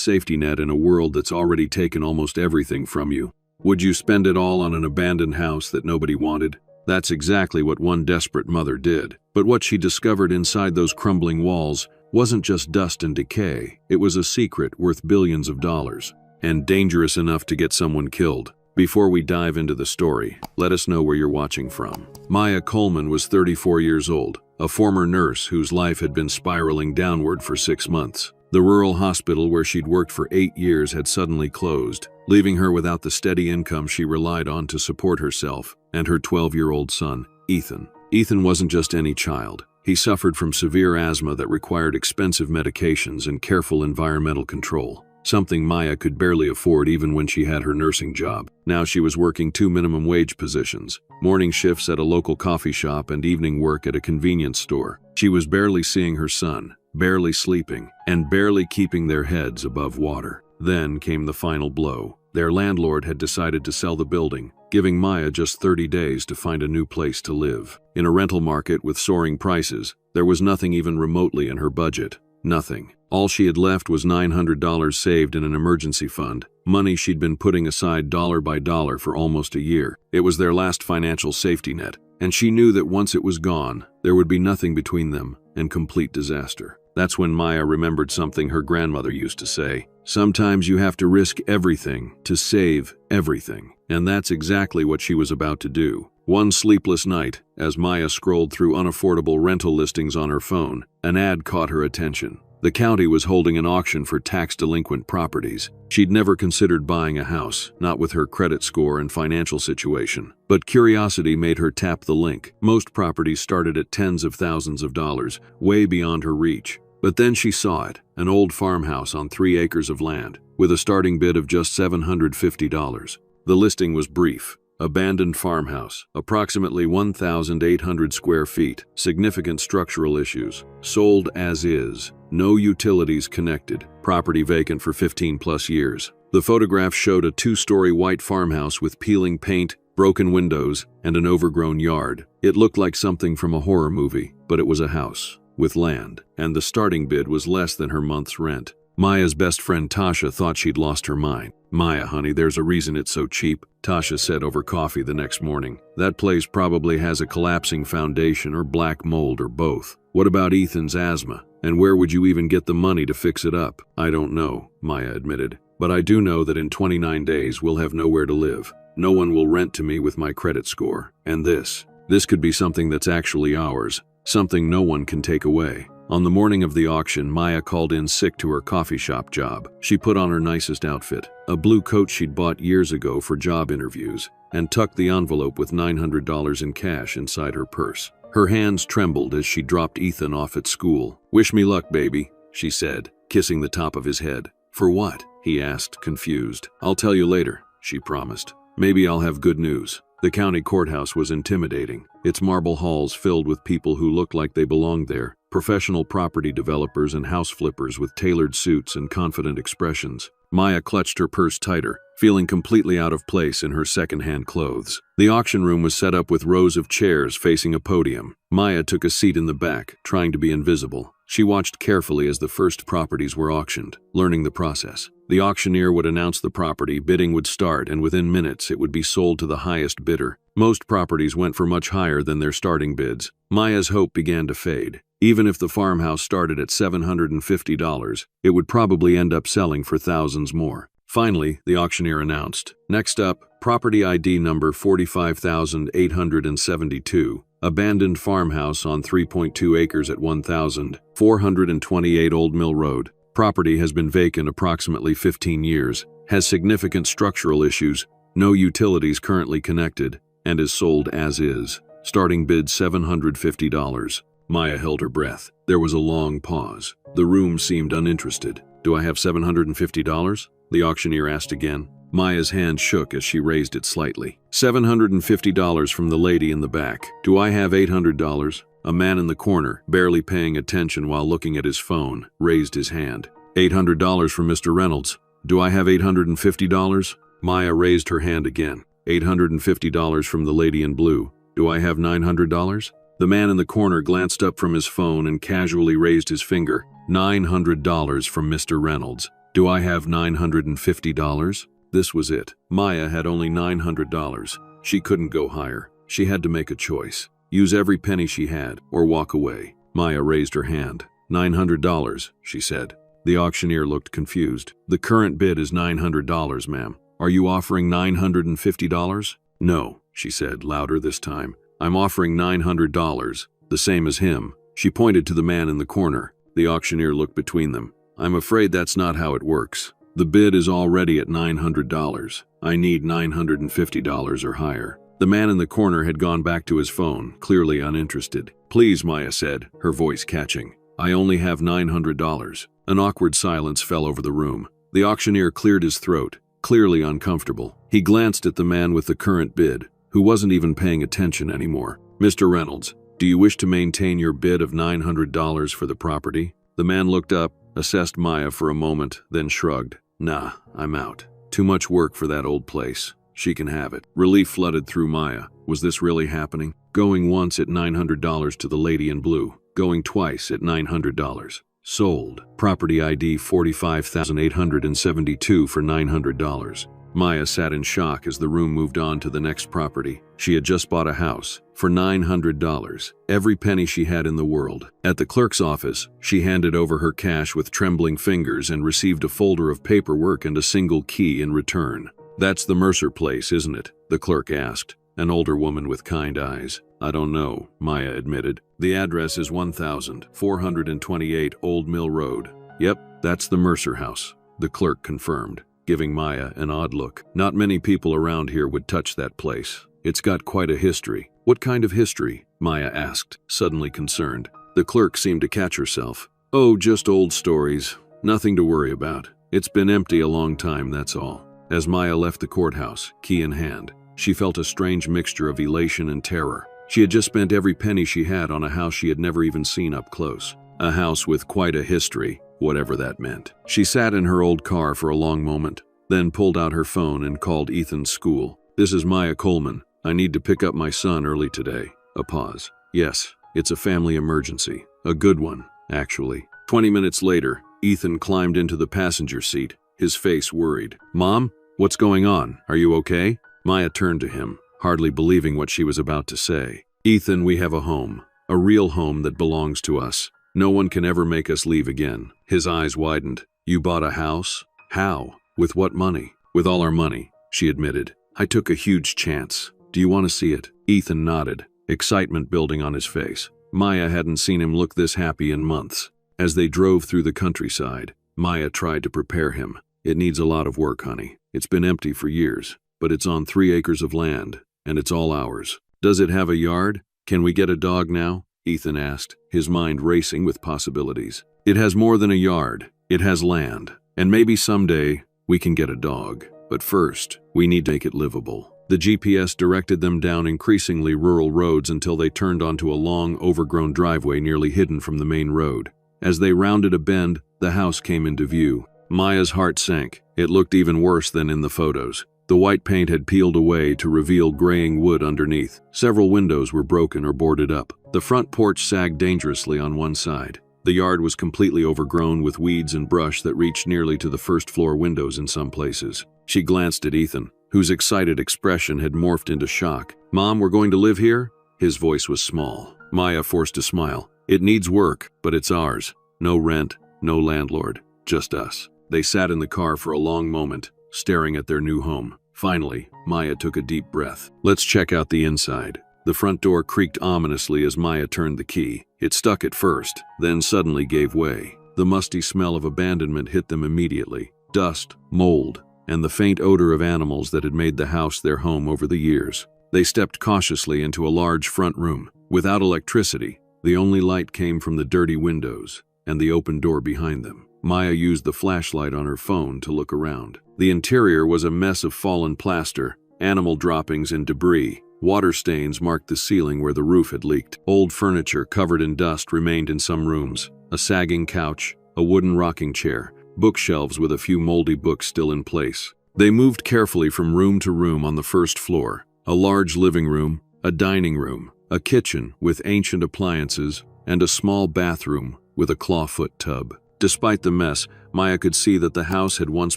safety net in a world that's already taken almost everything from you. Would you spend it all on an abandoned house that nobody wanted? That's exactly what one desperate mother did. But what she discovered inside those crumbling walls wasn't just dust and decay. It was a secret worth billions of dollars, and dangerous enough to get someone killed. Before we dive into the story, let us know where you're watching from. Maya Coleman was 34 years old, a former nurse whose life had been spiraling downward for 6 months. The rural hospital where she'd worked for 8 years had suddenly closed, leaving her without the steady income she relied on to support herself and her 12-year-old son, Ethan. Ethan wasn't just any child. He suffered from severe asthma that required expensive medications and careful environmental control, something Maya could barely afford even when she had her nursing job. Now she was working 2 minimum wage positions, morning shifts at a local coffee shop and evening work at a convenience store. She was barely seeing her son, barely sleeping, and barely keeping their heads above water. Then came the final blow. Their landlord had decided to sell the building, giving Maya just 30 days to find a new place to live. In a rental market with soaring prices, there was nothing even remotely in her budget. Nothing. All she had left was $900 saved in an emergency fund, money she'd been putting aside dollar by dollar for almost a year. It was their last financial safety net, and she knew that once it was gone, there would be nothing between them and complete disaster. That's when Maya remembered something her grandmother used to say. Sometimes you have to risk everything to save everything. And that's exactly what she was about to do. One sleepless night, as Maya scrolled through unaffordable rental listings on her phone, an ad caught her attention. The county was holding an auction for tax-delinquent properties. She'd never considered buying a house, not with her credit score and financial situation. But curiosity made her tap the link. Most properties started at tens of thousands of dollars, way beyond her reach. But then she saw it, an old farmhouse on 3 acres of land, with a starting bid of just $750. The listing was brief. Abandoned farmhouse, approximately 1,800 square feet, significant structural issues, sold as is, no utilities connected, property vacant for 15+ years. The photograph showed a 2-story white farmhouse with peeling paint, broken windows, and an overgrown yard. It looked like something from a horror movie, but it was a house with land, and the starting bid was less than her month's rent. Maya's best friend Tasha thought she'd lost her mind. "Maya, honey, there's a reason it's so cheap," Tasha said over coffee the next morning. "That place probably has a collapsing foundation or black mold or both. What about Ethan's asthma? And where would you even get the money to fix it up?" "I don't know," Maya admitted. "But I do know that in 29 days we'll have nowhere to live. No one will rent to me with my credit score. And this could be something that's actually ours, something no one can take away." On the morning of the auction, Maya called in sick to her coffee shop job. She put on her nicest outfit, a blue coat she'd bought years ago for job interviews, and tucked the envelope with $900 in cash inside her purse. Her hands trembled as she dropped Ethan off at school. "Wish me luck, baby," she said, kissing the top of his head. "For what?" he asked, confused. "I'll tell you later," she promised. "Maybe I'll have good news." The county courthouse was intimidating, its marble halls filled with people who looked like they belonged there, professional property developers and house flippers with tailored suits and confident expressions. Maya clutched her purse tighter, feeling completely out of place in her second-hand clothes. The auction room was set up with rows of chairs facing a podium. Maya took a seat in the back, trying to be invisible. She watched carefully as the first properties were auctioned, learning the process. The auctioneer would announce the property, bidding would start, and within minutes it would be sold to the highest bidder. Most properties went for much higher than their starting bids. Maya's hope began to fade. Even if the farmhouse started at $750, it would probably end up selling for thousands more. Finally, the auctioneer announced, "Next up, property ID number 45,872. Abandoned farmhouse on 3.2 acres at 1,428 Old Mill Road. Property has been vacant approximately 15 years, has significant structural issues, no utilities currently connected, and is sold as is. Starting bid $750. Maya held her breath. There was a long pause. The room seemed uninterested. "Do I have $750? The auctioneer asked again. Maya's hand shook as she raised it slightly. $750 from the lady in the back. "Do I have $800? A man in the corner, barely paying attention while looking at his phone, raised his hand. $800 from Mr. Reynolds. "Do I have $850? Maya raised her hand again. $850 from the lady in blue. "Do I have $900? The man in the corner glanced up from his phone and casually raised his finger. $900 from Mr. Reynolds. Do I have $950? This was it. Maya had only $900. She couldn't go higher. She had to make a choice. Use every penny she had, or walk away. Maya raised her hand. $900, she said. The auctioneer looked confused. The current bid is $900, ma'am. Are you offering $950? No, she said, louder this time. I'm offering $900, the same as him. She pointed to the man in the corner. The auctioneer looked between them. I'm afraid that's not how it works. The bid is already at $900. I need $950 or higher. The man in the corner had gone back to his phone, clearly uninterested. Please, Maya said, her voice catching. I only have $900. An awkward silence fell over the room. The auctioneer cleared his throat, clearly uncomfortable. He glanced at the man with the current bid, who wasn't even paying attention anymore. Mr. Reynolds, do you wish to maintain your bid of $900 for the property? The man looked up, assessed Maya for a moment, then shrugged. Nah, I'm out. Too much work for that old place. She can have it. Relief flooded through Maya. Was this really happening? Going once at $900 to the lady in blue. Going twice at $900. Sold. Property ID 45,872 for $900. Maya sat in shock as the room moved on to the next property. She had just bought a house for $900, every penny she had in the world. At the clerk's office, she handed over her cash with trembling fingers and received a folder of paperwork and a single key in return. That's the Mercer place, isn't it? The clerk asked, an older woman with kind eyes. I don't know, Maya admitted. The address is 1428 Old Mill Road. Yep, that's the Mercer house, the clerk confirmed, giving Maya an odd look. Not many people around here would touch that place. It's got quite a history. What kind of history? Maya asked, suddenly concerned. The clerk seemed to catch herself. Oh, just old stories. Nothing to worry about. It's been empty a long time, that's all. As Maya left the courthouse, key in hand, she felt a strange mixture of elation and terror. She had just spent every penny she had on a house she had never even seen up close. A house with quite a history, whatever that meant. She sat in her old car for a long moment, then pulled out her phone and called Ethan's school. This is Maya Coleman. I need to pick up my son early today. A pause. Yes, it's a family emergency. A good one, actually. 20 minutes later, Ethan climbed into the passenger seat, his face worried. Mom, what's going on? Are you okay? Maya turned to him, hardly believing what she was about to say. Ethan, we have a home. A real home that belongs to us. No one can ever make us leave again. His eyes widened. You bought a house? How? With what money? With all our money, she admitted. I took a huge chance. Do you want to see it? Ethan nodded, excitement building on his face. Maya hadn't seen him look this happy in months. As they drove through the countryside, Maya tried to prepare him. It needs a lot of work, honey. It's been empty for years, but it's on 3 acres of land, and it's all ours. Does it have a yard? Can we get a dog now? Ethan asked, his mind racing with possibilities. It has more than a yard. It has land. And maybe someday we can get a dog. But first, we need to make it livable. The GPS directed them down increasingly rural roads until they turned onto a long, overgrown driveway nearly hidden from the main road. As they rounded a bend, the house came into view. Maya's heart sank. It looked even worse than in the photos. The white paint had peeled away to reveal graying wood underneath. Several windows were broken or boarded up. The front porch sagged dangerously on one side. The yard was completely overgrown with weeds and brush that reached nearly to the first-floor windows in some places. She glanced at Ethan, whose excited expression had morphed into shock. Mom, we're going to live here? His voice was small. Maya forced a smile. It needs work, but it's ours. No rent, no landlord, just us. They sat in the car for a long moment, staring at their new home. Finally, Maya took a deep breath. Let's check out the inside. The front door creaked ominously as Maya turned the key. It stuck at first, then suddenly gave way. The musty smell of abandonment hit them immediately. Dust, mold, and the faint odor of animals that had made the house their home over the years. They stepped cautiously into a large front room. Without electricity, the only light came from the dirty windows and the open door behind them. Maya used the flashlight on her phone to look around. The interior was a mess of fallen plaster, animal droppings and debris. Water stains marked the ceiling where the roof had leaked. Old furniture covered in dust remained in some rooms. A sagging couch, a wooden rocking chair, bookshelves with a few moldy books still in place. They moved carefully from room to room on the first floor. A large living room, a dining room, a kitchen with ancient appliances, and a small bathroom with a clawfoot tub. Despite the mess, Maya could see that the house had once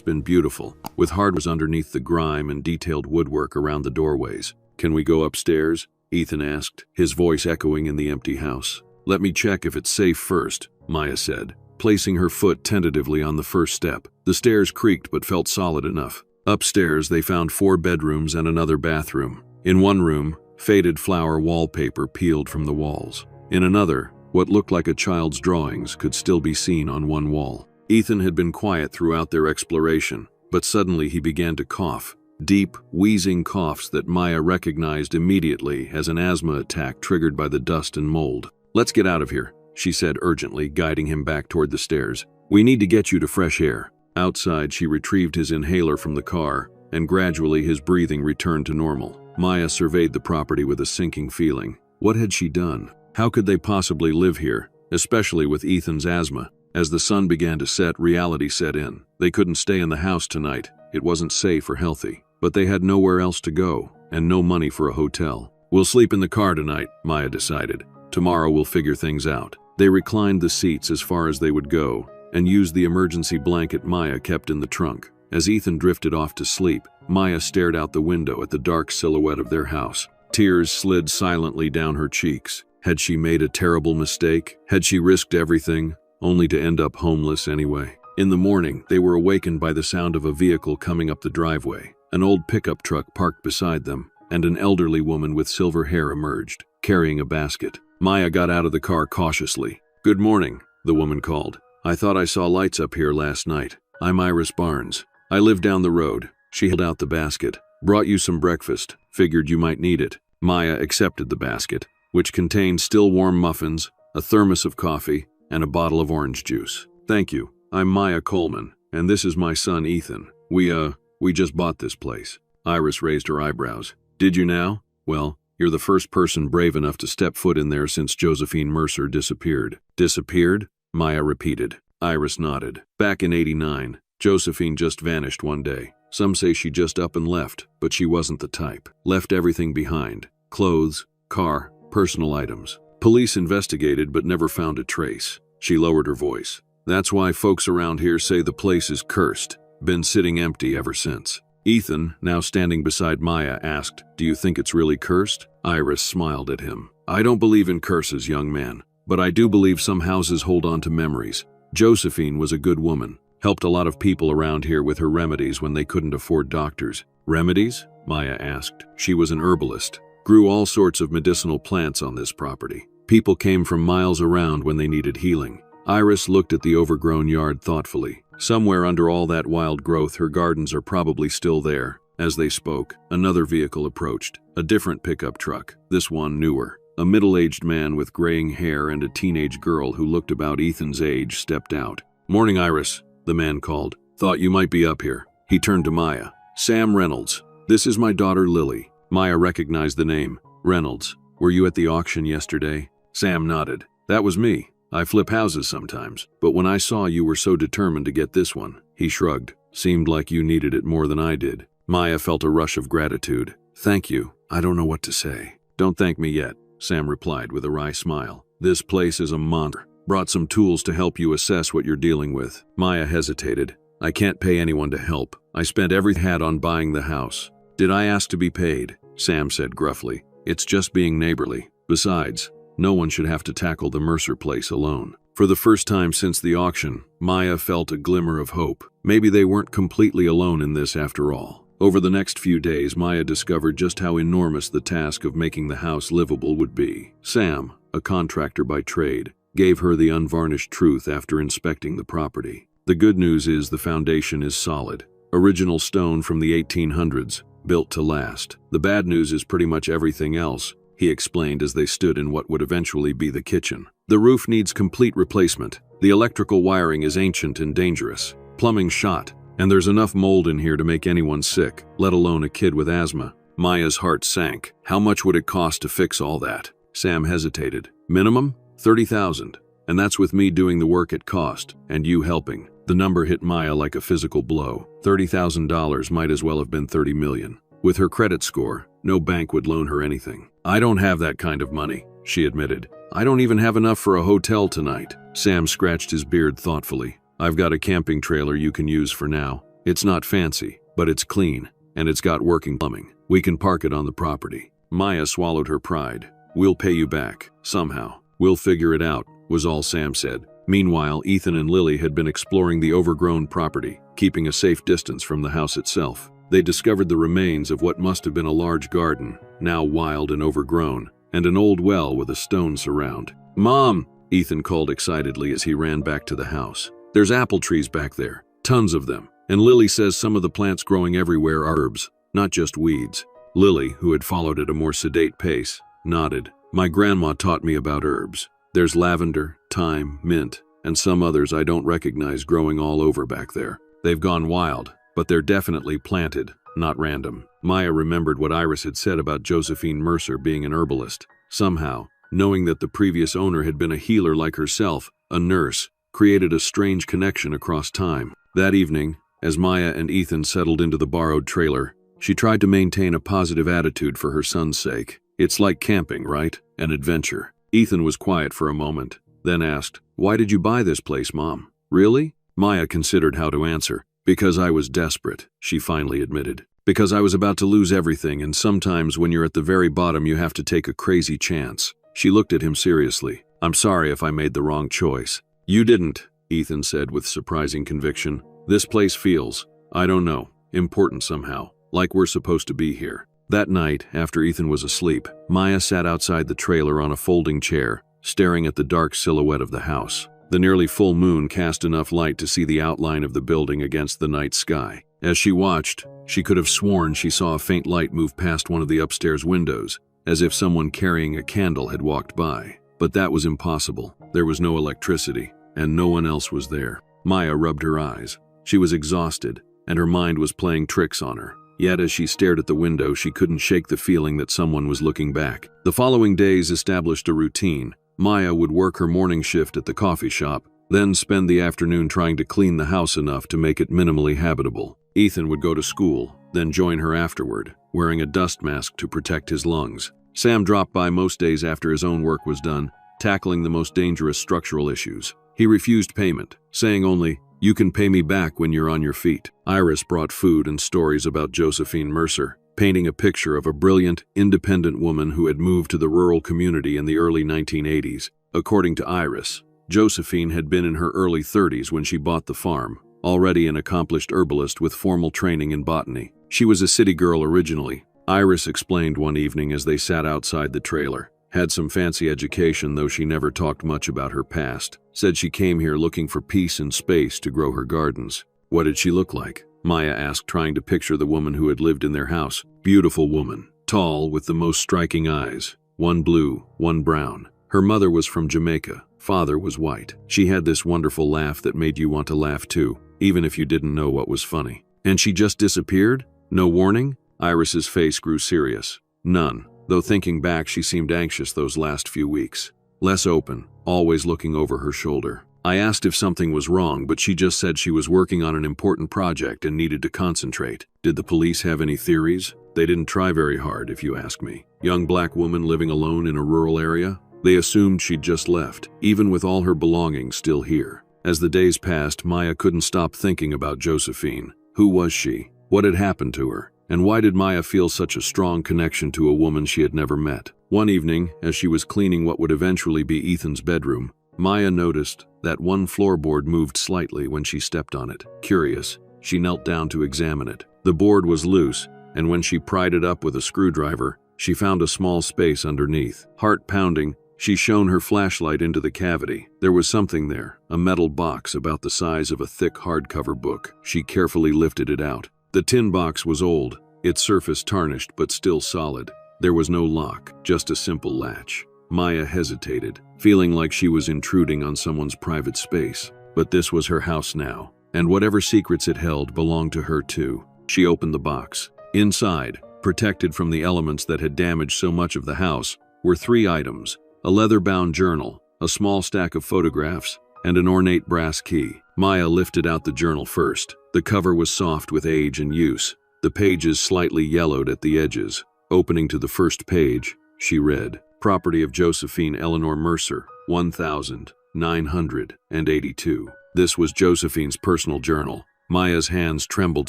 been beautiful, with hardwoods underneath the grime and detailed woodwork around the doorways. "Can we go upstairs?" Ethan asked, his voice echoing in the empty house. "Let me check if it's safe first," Maya said, placing her foot tentatively on the first step. The stairs creaked but felt solid enough. Upstairs, they found 4 bedrooms and another bathroom. In one room, faded flower wallpaper peeled from the walls. In another, what looked like a child's drawings could still be seen on one wall. Ethan had been quiet throughout their exploration, but suddenly he began to cough. Deep, wheezing coughs that Maya recognized immediately as an asthma attack triggered by the dust and mold. "Let's get out of here," she said urgently, guiding him back toward the stairs. "We need to get you to fresh air." Outside, she retrieved his inhaler from the car, and gradually his breathing returned to normal. Maya surveyed the property with a sinking feeling. What had she done? How could they possibly live here, especially with Ethan's asthma? As the sun began to set, reality set in. They couldn't stay in the house tonight. It wasn't safe or healthy. But they had nowhere else to go, and no money for a hotel. "We'll sleep in the car tonight," Maya decided. "Tomorrow we'll figure things out." They reclined the seats as far as they would go, and used the emergency blanket Maya kept in the trunk. As Ethan drifted off to sleep, Maya stared out the window at the dark silhouette of their house. Tears slid silently down her cheeks. Had she made a terrible mistake? Had she risked everything, only to end up homeless anyway? In the morning, they were awakened by the sound of a vehicle coming up the driveway. An old pickup truck parked beside them, and an elderly woman with silver hair emerged, carrying a basket. Maya got out of the car cautiously. "Good morning," the woman called. "I thought I saw lights up here last night. I'm Iris Barnes. I live down the road." She held out the basket. "Brought you some breakfast. Figured you might need it." Maya accepted the basket, which contained still warm muffins, a thermos of coffee, and a bottle of orange juice. "Thank you. I'm Maya Coleman, and this is my son Ethan. We just bought this place." Iris raised her eyebrows. "Did you now? Well, you're the first person brave enough to step foot in there since Josephine Mercer disappeared." "Disappeared?" Maya repeated. Iris nodded. "Back in '89, Josephine just vanished one day. Some say she just up and left, but she wasn't the type. Left everything behind. Clothes, car, personal items. Police investigated but never found a trace." She lowered her voice. "That's why folks around here say the place is cursed. Been sitting empty ever since." Ethan, now standing beside Maya, asked, "Do you think it's really cursed?" Iris smiled at him. "I don't believe in curses, young man, but I do believe some houses hold on to memories. Josephine was a good woman. Helped a lot of people around here with her remedies when they couldn't afford doctors." "Remedies?" Maya asked. She was an herbalist. Grew all sorts of medicinal plants on this property. People came from miles around when they needed healing. Iris looked at the overgrown yard thoughtfully. Somewhere under all that wild growth, her gardens are probably still there. As they spoke, another vehicle approached. A different pickup truck, this one newer. A middle-aged man with graying hair and a teenage girl who looked about Ethan's age stepped out. "Morning, Iris," the man called. "Thought you might be up here." He turned to Maya. "Sam Reynolds. This is my daughter Lily." Maya recognized the name. "Reynolds, were you at the auction yesterday?" Sam nodded. "That was me. I flip houses sometimes, but when I saw you were so determined to get this one," he shrugged. "Seemed like you needed it more than I did." Maya felt a rush of gratitude. "Thank you. I don't know what to say." "Don't thank me yet," Sam replied with a wry smile. "This place is a monster. Brought some tools to help you assess what you're dealing with." Maya hesitated. "I can't pay anyone to help. I spent everything I had on buying the house." "Did I ask to be paid?" Sam said gruffly. "It's just being neighborly. Besides, no one should have to tackle the Mercer place alone." For the first time since the auction, Maya felt a glimmer of hope. Maybe they weren't completely alone in this after all. Over the next few days, Maya discovered just how enormous the task of making the house livable would be. Sam, a contractor by trade, gave her the unvarnished truth after inspecting the property. The good news is the foundation is solid. Original stone from the 1800s, built to last. The bad news is pretty much everything else, he explained as they stood in what would eventually be the kitchen. The roof needs complete replacement. The electrical wiring is ancient and dangerous. Plumbing shot. And there's enough mold in here to make anyone sick, let alone a kid with asthma. Maya's heart sank. How much would it cost to fix all that? Sam hesitated. Minimum? $30,000. And that's with me doing the work at cost, and you helping. The number hit Maya like a physical blow. $30,000 might as well have been $30 million. With her credit score, no bank would loan her anything. "I don't have that kind of money," she admitted. I don't even have enough for a hotel tonight. Sam scratched his beard thoughtfully. I've got a camping trailer you can use for now. It's not fancy, but it's clean, and it's got working plumbing. We can park it on the property. Maya swallowed her pride. We'll pay you back, somehow. We'll figure it out, was all Sam said. Meanwhile, Ethan and Lily had been exploring the overgrown property, keeping a safe distance from the house itself. They discovered the remains of what must have been a large garden, now wild and overgrown, and an old well with a stone surround. Mom, Ethan called excitedly as he ran back to the house. There's apple trees back there, tons of them, and Lily says some of the plants growing everywhere are herbs, not just weeds. Lily, who had followed at a more sedate pace, nodded. My grandma taught me about herbs. There's lavender, thyme, mint, and some others I don't recognize growing all over back there. They've gone wild, but they're definitely planted, not random. Maya remembered what Iris had said about Josephine Mercer being an herbalist. Somehow, knowing that the previous owner had been a healer like herself, a nurse, created a strange connection across time. That evening, as Maya and Ethan settled into the borrowed trailer, she tried to maintain a positive attitude for her son's sake. It's like camping, right? An adventure. Ethan was quiet for a moment, then asked, Why did you buy this place, Mom? Really? Maya considered how to answer. Because I was desperate, she finally admitted. Because I was about to lose everything, and sometimes when you're at the very bottom you have to take a crazy chance. She looked at him seriously. I'm sorry if I made the wrong choice. You didn't, Ethan said with surprising conviction. This place feels, I don't know, important somehow, like we're supposed to be here. That night, after Ethan was asleep, Maya sat outside the trailer on a folding chair, staring at the dark silhouette of the house. The nearly full moon cast enough light to see the outline of the building against the night sky. As she watched, she could have sworn she saw a faint light move past one of the upstairs windows, as if someone carrying a candle had walked by. But that was impossible. There was no electricity, and no one else was there. Maya rubbed her eyes. She was exhausted, and her mind was playing tricks on her. Yet as she stared at the window, she couldn't shake the feeling that someone was looking back. The following days established a routine. Maya would work her morning shift at the coffee shop, then spend the afternoon trying to clean the house enough to make it minimally habitable. Ethan would go to school, then join her afterward, wearing a dust mask to protect his lungs. Sam dropped by most days after his own work was done, tackling the most dangerous structural issues. He refused payment, saying only, You can pay me back when you're on your feet. Iris brought food and stories about Josephine Mercer, painting a picture of a brilliant, independent woman who had moved to the rural community in the early 1980s. According to Iris, Josephine had been in her early 30s when she bought the farm, already an accomplished herbalist with formal training in botany. She was a city girl originally, Iris explained one evening as they sat outside the trailer. Had some fancy education, though she never talked much about her past. Said she came here looking for peace and space to grow her gardens. What did she look like? Maya asked, trying to picture the woman who had lived in their house. Beautiful woman, tall, with the most striking eyes. One blue, one brown. Her mother was from Jamaica. Father was white. She had this wonderful laugh that made you want to laugh too, even if you didn't know what was funny. And she just disappeared? No warning? Iris's face grew serious. None. Though thinking back, she seemed anxious those last few weeks. Less open, always looking over her shoulder. I asked if something was wrong, but she just said she was working on an important project and needed to concentrate. Did the police have any theories? They didn't try very hard, if you ask me. Young black woman living alone in a rural area? They assumed she'd just left, even with all her belongings still here. As the days passed, Maya couldn't stop thinking about Josephine. Who was she? What had happened to her? And why did Maya feel such a strong connection to a woman she had never met? One evening, as she was cleaning what would eventually be Ethan's bedroom, Maya noticed that one floorboard moved slightly when she stepped on it. Curious, she knelt down to examine it. The board was loose, and when she pried it up with a screwdriver, she found a small space underneath. Heart pounding, she shone her flashlight into the cavity. There was something there, a metal box about the size of a thick hardcover book. She carefully lifted it out. The tin box was old, its surface tarnished but still solid. There was no lock, just a simple latch. Maya hesitated, feeling like she was intruding on someone's private space. But this was her house now, and whatever secrets it held belonged to her too. She opened the box. Inside, protected from the elements that had damaged so much of the house, were 3 items: a leather-bound journal, a small stack of photographs, and an ornate brass key. Maya lifted out the journal first. The cover was soft with age and use, the pages slightly yellowed at the edges. Opening to the first page, she read, property of Josephine Eleanor Mercer, 1982. This was Josephine's personal journal. Maya's hands trembled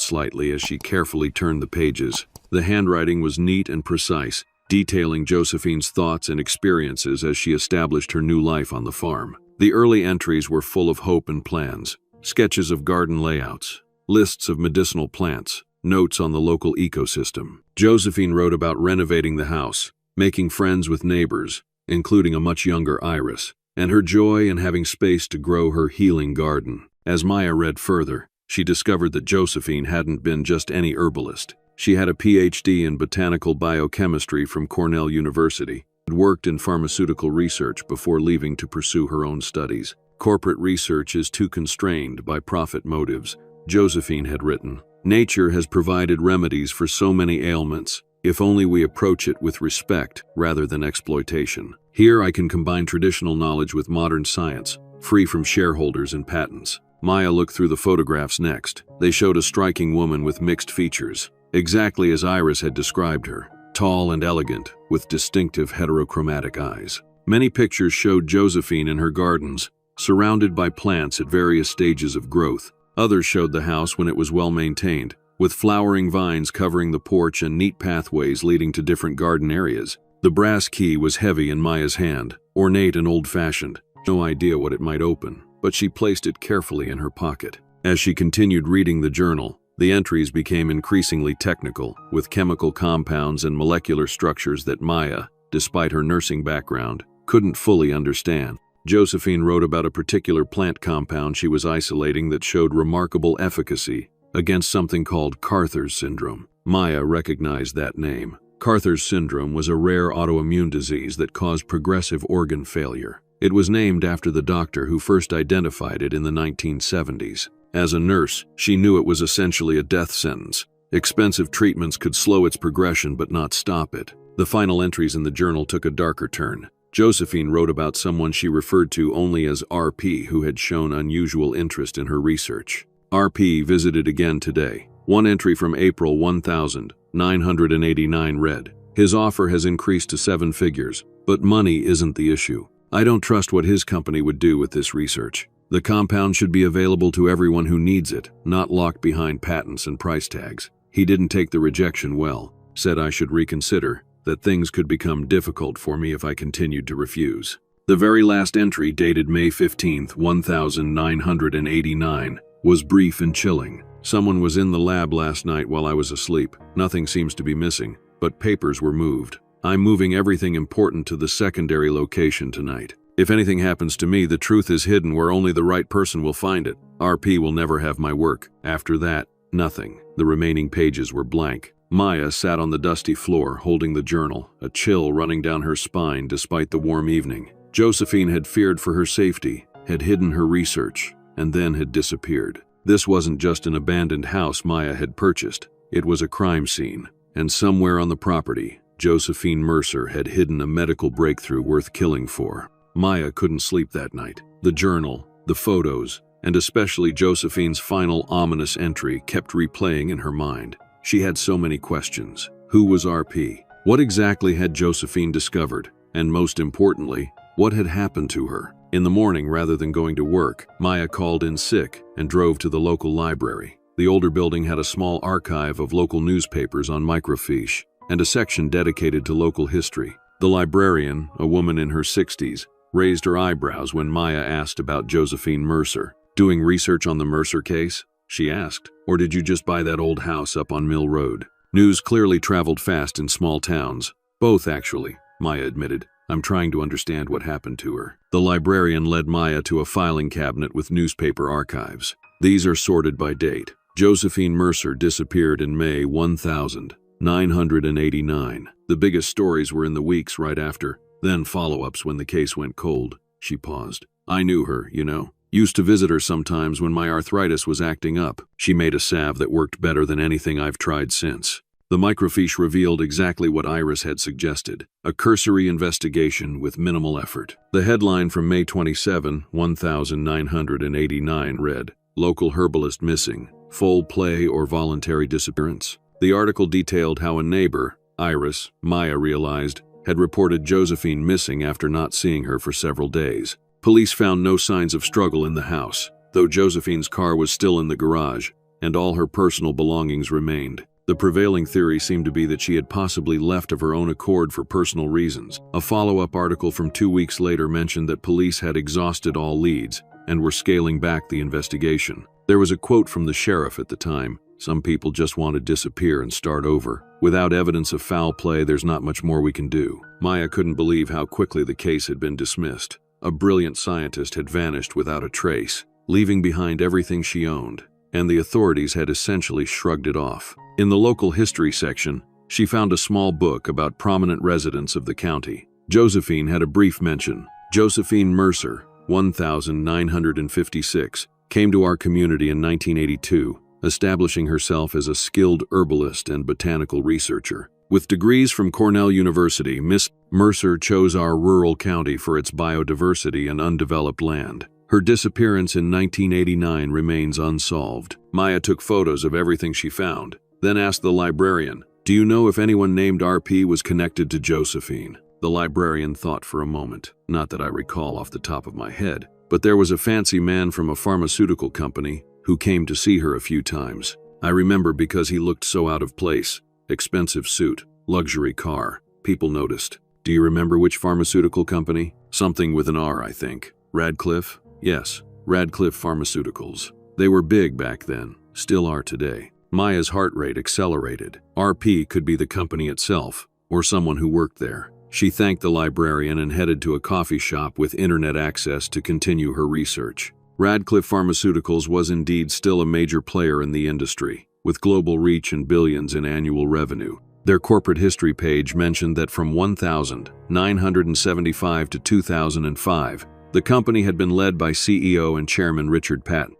slightly as she carefully turned the pages. The handwriting was neat and precise, detailing Josephine's thoughts and experiences as she established her new life on the farm. The early entries were full of hope and plans, sketches of garden layouts, lists of medicinal plants, notes on the local ecosystem. Josephine wrote about renovating the house, making friends with neighbors, including a much younger Iris, and her joy in having space to grow her healing garden. As Maya read further, she discovered that Josephine hadn't been just any herbalist. She had a PhD in botanical biochemistry from Cornell University, and worked in pharmaceutical research before leaving to pursue her own studies. Corporate research is too constrained by profit motives, Josephine had written. Nature has provided remedies for so many ailments, if only we approach it with respect rather than exploitation. Here I can combine traditional knowledge with modern science, free from shareholders and patents. Maya looked through the photographs next. They showed a striking woman with mixed features, exactly as Iris had described her, tall and elegant, with distinctive heterochromatic eyes. Many pictures showed Josephine in her gardens, surrounded by plants at various stages of growth. Others showed the house when it was well maintained, with flowering vines covering the porch and neat pathways leading to different garden areas. The brass key was heavy in Maya's hand, ornate and old-fashioned. No idea what it might open, but she placed it carefully in her pocket. As she continued reading the journal, the entries became increasingly technical, with chemical compounds and molecular structures that Maya, despite her nursing background, couldn't fully understand. Josephine wrote about a particular plant compound she was isolating that showed remarkable efficacy against something called Carter's syndrome. Maya recognized that name. Carter's syndrome was a rare autoimmune disease that caused progressive organ failure. It was named after the doctor who first identified it in the 1970s. As a nurse, she knew it was essentially a death sentence. Expensive treatments could slow its progression but not stop it. The final entries in the journal took a darker turn. Josephine wrote about someone she referred to only as RP who had shown unusual interest in her research. RP visited again today. One entry from April 1989 read, "His offer has increased to 7 figures, but money isn't the issue. I don't trust what his company would do with this research. The compound should be available to everyone who needs it, not locked behind patents and price tags." He didn't take the rejection well, said I should reconsider, that things could become difficult for me if I continued to refuse. The very last entry, dated May 15, 1989, was brief and chilling. "Someone was in the lab last night while I was asleep. Nothing seems to be missing, but papers were moved. I'm moving everything important to the secondary location tonight. If anything happens to me, the truth is hidden where only the right person will find it. RP will never have my work. After that, nothing." The remaining pages were blank. Maya sat on the dusty floor, holding the journal, a chill running down her spine despite the warm evening. Josephine had feared for her safety, had hidden her research, and then had disappeared. This wasn't just an abandoned house Maya had purchased. It was a crime scene, and somewhere on the property, Josephine Mercer had hidden a medical breakthrough worth killing for. Maya couldn't sleep that night. The journal, the photos, and especially Josephine's final ominous entry kept replaying in her mind. She had so many questions. Who was RP? What exactly had Josephine discovered? And most importantly, what had happened to her? In the morning, rather than going to work, Maya called in sick and drove to the local library. The older building had a small archive of local newspapers on microfiche and a section dedicated to local history. The librarian, a woman in her 60s, raised her eyebrows when Maya asked about Josephine Mercer. "Doing research on the Mercer case?" she asked. "Or did you just buy that old house up on Mill Road?" News clearly traveled fast in small towns. "Both, actually," Maya admitted. "I'm trying to understand what happened to her." The librarian led Maya to a filing cabinet with newspaper archives. These are sorted by date. Josephine Mercer disappeared in May 1989. The biggest stories were in the weeks right after, then follow-ups when the case went cold. She paused. "I knew her, you know. Used to visit her sometimes when my arthritis was acting up. She made a salve that worked better than anything I've tried since." The microfiche revealed exactly what Iris had suggested, a cursory investigation with minimal effort. The headline from May 27, 1989 read, "Local herbalist missing, foul play or voluntary disappearance." The article detailed how a neighbor, Iris, Maya realized, had reported Josephine missing after not seeing her for several days. Police found no signs of struggle in the house, though Josephine's car was still in the garage, and all her personal belongings remained. The prevailing theory seemed to be that she had possibly left of her own accord for personal reasons. A follow-up article from 2 weeks later mentioned that police had exhausted all leads and were scaling back the investigation. There was a quote from the sheriff at the time: "Some people just want to disappear and start over. Without evidence of foul play, there's not much more we can do." Maya couldn't believe how quickly the case had been dismissed. A brilliant scientist had vanished without a trace, leaving behind everything she owned, and the authorities had essentially shrugged it off. In the local history section, she found a small book about prominent residents of the county. Josephine had a brief mention. Josephine Mercer, 1956, came to our community in 1982, establishing herself as a skilled herbalist and botanical researcher. With degrees from Cornell University, Miss Mercer chose our rural county for its biodiversity and undeveloped land. Her disappearance in 1989 remains unsolved. Maya took photos of everything she found, then asked the librarian, "Do you know if anyone named RP was connected to Josephine?" The librarian thought for a moment. "Not that I recall off the top of my head, but there was a fancy man from a pharmaceutical company who came to see her a few times. I remember because he looked so out of place. Expensive suit, luxury car. People noticed." "Do you remember which pharmaceutical company?" "Something with an R, I think." "Radcliffe?" "Yes, Radcliffe Pharmaceuticals. They were big back then, still are today." Maya's heart rate accelerated. RP could be the company itself, or someone who worked there. She thanked the librarian and headed to a coffee shop with internet access to continue her research. Radcliffe Pharmaceuticals was indeed still a major player in the industry, with global reach and billions in annual revenue. Their corporate history page mentioned that from 1975 to 2005, the company had been led by CEO and chairman Richard Patton,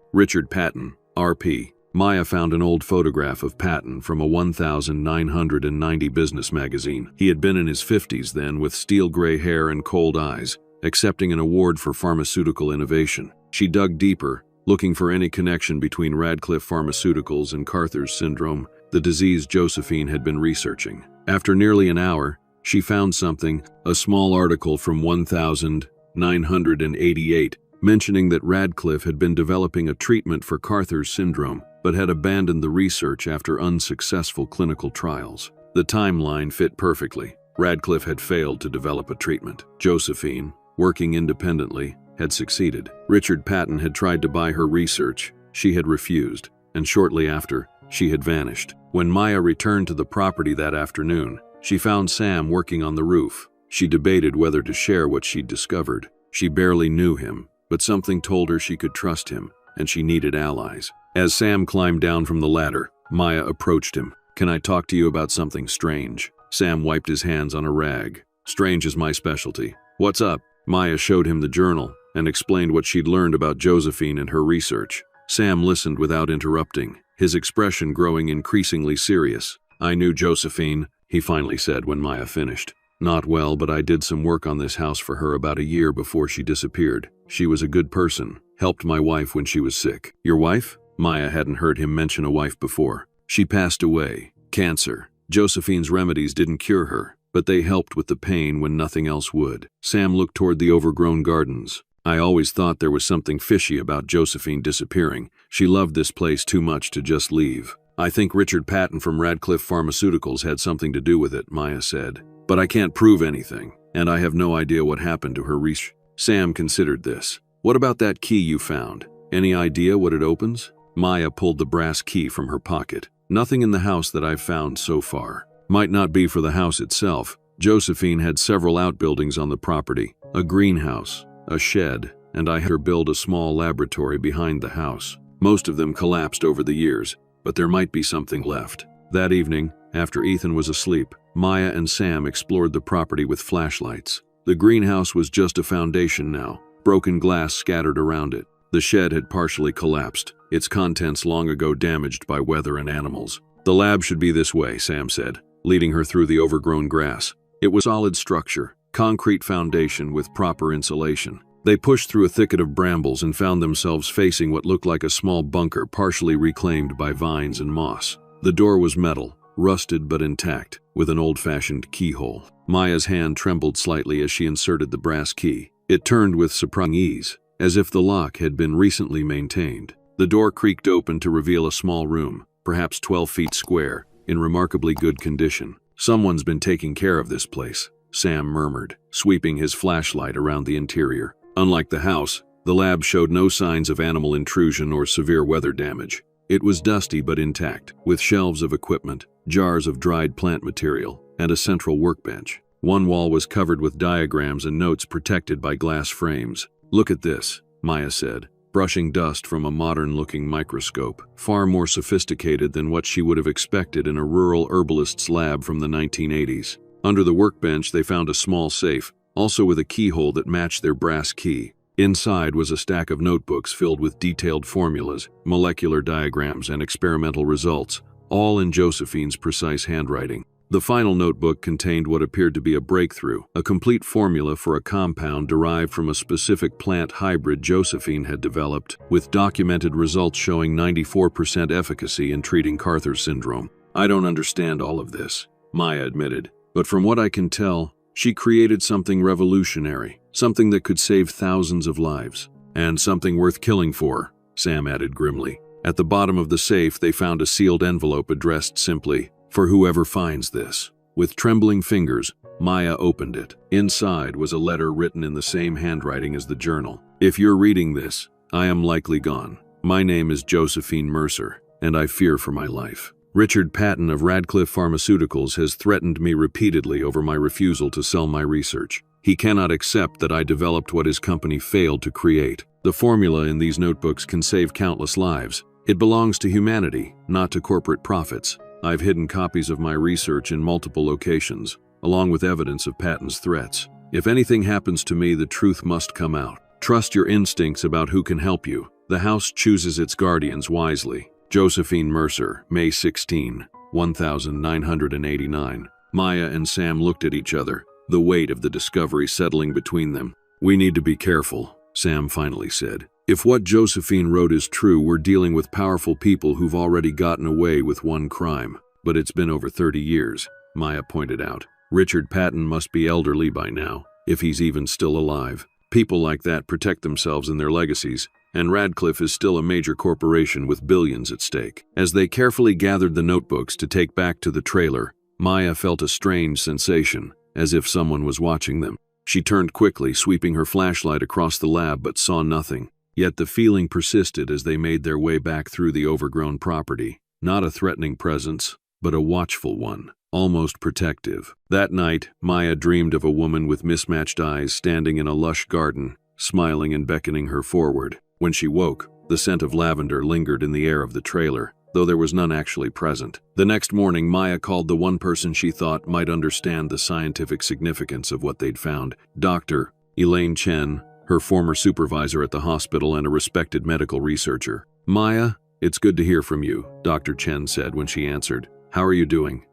RP. Maya found an old photograph of Patton from a 1990 business magazine. He had been in his 50s then, with steel gray hair and cold eyes, accepting an award for pharmaceutical innovation. She dug deeper, looking for any connection between Radcliffe Pharmaceuticals and Carter's syndrome, the disease Josephine had been researching. After nearly an hour, she found something, a small article from 1988, mentioning that Radcliffe had been developing a treatment for Carter's syndrome, but had abandoned the research after unsuccessful clinical trials. The timeline fit perfectly. Radcliffe had failed to develop a treatment. Josephine, working independently, had succeeded. Richard Patton had tried to buy her research. She had refused, and shortly after, she had vanished. When Maya returned to the property that afternoon, she found Sam working on the roof. She debated whether to share what she'd discovered. She barely knew him, but something told her she could trust him, and she needed allies. As Sam climbed down from the ladder, Maya approached him. "Can I talk to you about something strange?" Sam wiped his hands on a rag. "Strange is my specialty." "What's up?" Maya showed him the journal and explained what she'd learned about Josephine and her research. Sam listened without interrupting, his expression growing increasingly serious. "I knew Josephine," he finally said when Maya finished. "Not well, but I did some work on this house for her about a year before she disappeared. She was a good person, helped my wife when she was sick." "Your wife?" Maya hadn't heard him mention a wife before. "She passed away. Cancer. Josephine's remedies didn't cure her, but they helped with the pain when nothing else would." Sam looked toward the overgrown gardens. "I always thought there was something fishy about Josephine disappearing. She loved this place too much to just leave." "I think Richard Patton from Radcliffe Pharmaceuticals had something to do with it," Maya said. "But I can't prove anything, and I have no idea what happened to her research." Sam considered this. "What about that key you found? Any idea what it opens?" Maya pulled the brass key from her pocket. "Nothing in the house that I've found so far." Might not be for the house itself. Josephine had several outbuildings on the property, a greenhouse, a shed, and I had her build a small laboratory behind the house. Most of them collapsed over the years, but there might be something left. That evening, after Ethan was asleep, Maya and Sam explored the property with flashlights. The greenhouse was just a foundation now, broken glass scattered around it. The shed had partially collapsed, its contents long ago damaged by weather and animals. "The lab should be this way," Sam said, leading her through the overgrown grass. It was a solid structure, concrete foundation with proper insulation. They pushed through a thicket of brambles and found themselves facing what looked like a small bunker partially reclaimed by vines and moss. The door was metal, rusted but intact, with an old-fashioned keyhole. Maya's hand trembled slightly as she inserted the brass key. It turned with surprising ease, as if the lock had been recently maintained. The door creaked open to reveal a small room, perhaps 12 feet square, in remarkably good condition. "Someone's been taking care of this place," Sam murmured, sweeping his flashlight around the interior. Unlike the house, the lab showed no signs of animal intrusion or severe weather damage. It was dusty but intact, with shelves of equipment, jars of dried plant material, and a central workbench. One wall was covered with diagrams and notes protected by glass frames. "Look at this," Maya said, brushing dust from a modern-looking microscope, far more sophisticated than what she would have expected in a rural herbalist's lab from the 1980s. Under the workbench, they found a small safe, also with a keyhole that matched their brass key. Inside was a stack of notebooks filled with detailed formulas, molecular diagrams, and experimental results, all in Josephine's precise handwriting. The final notebook contained what appeared to be a breakthrough, a complete formula for a compound derived from a specific plant hybrid Josephine had developed, with documented results showing 94% efficacy in treating Carter's syndrome. "I don't understand all of this," Maya admitted, "but from what I can tell, she created something revolutionary, something that could save thousands of lives. And something worth killing for," Sam added grimly. At the bottom of the safe, they found a sealed envelope addressed simply, "For whoever finds this." With trembling fingers, Maya opened it. Inside was a letter written in the same handwriting as the journal. "If you're reading this, I am likely gone. My name is Josephine Mercer, and I fear for my life. Richard Patton of Radcliffe Pharmaceuticals has threatened me repeatedly over my refusal to sell my research. He cannot accept that I developed what his company failed to create. The formula in these notebooks can save countless lives. It belongs to humanity, not to corporate profits. I've hidden copies of my research in multiple locations, along with evidence of Patton's threats. If anything happens to me, the truth must come out. Trust your instincts about who can help you. The house chooses its guardians wisely." Josephine Mercer, May 16, 1989. Maya and Sam looked at each other, the weight of the discovery settling between them. "We need to be careful," Sam finally said. "If what Josephine wrote is true, we're dealing with powerful people who've already gotten away with one crime. But it's been over 30 years, Maya pointed out. Richard Patton must be elderly by now, if he's even still alive. People like that protect themselves and their legacies, and Radcliffe is still a major corporation with billions at stake." As they carefully gathered the notebooks to take back to the trailer, Maya felt a strange sensation, as if someone was watching them. She turned quickly, sweeping her flashlight across the lab, but saw nothing. Yet the feeling persisted as they made their way back through the overgrown property. Not a threatening presence, but a watchful one, almost protective. That night, Maya dreamed of a woman with mismatched eyes standing in a lush garden, smiling and beckoning her forward. When she woke, the scent of lavender lingered in the air of the trailer, though there was none actually present. The next morning, Maya called the one person she thought might understand the scientific significance of what they'd found, Dr. Elaine Chen, her former supervisor at the hospital and a respected medical researcher. "Maya, it's good to hear from you," Dr. Chen said when she answered. "How are you doing?"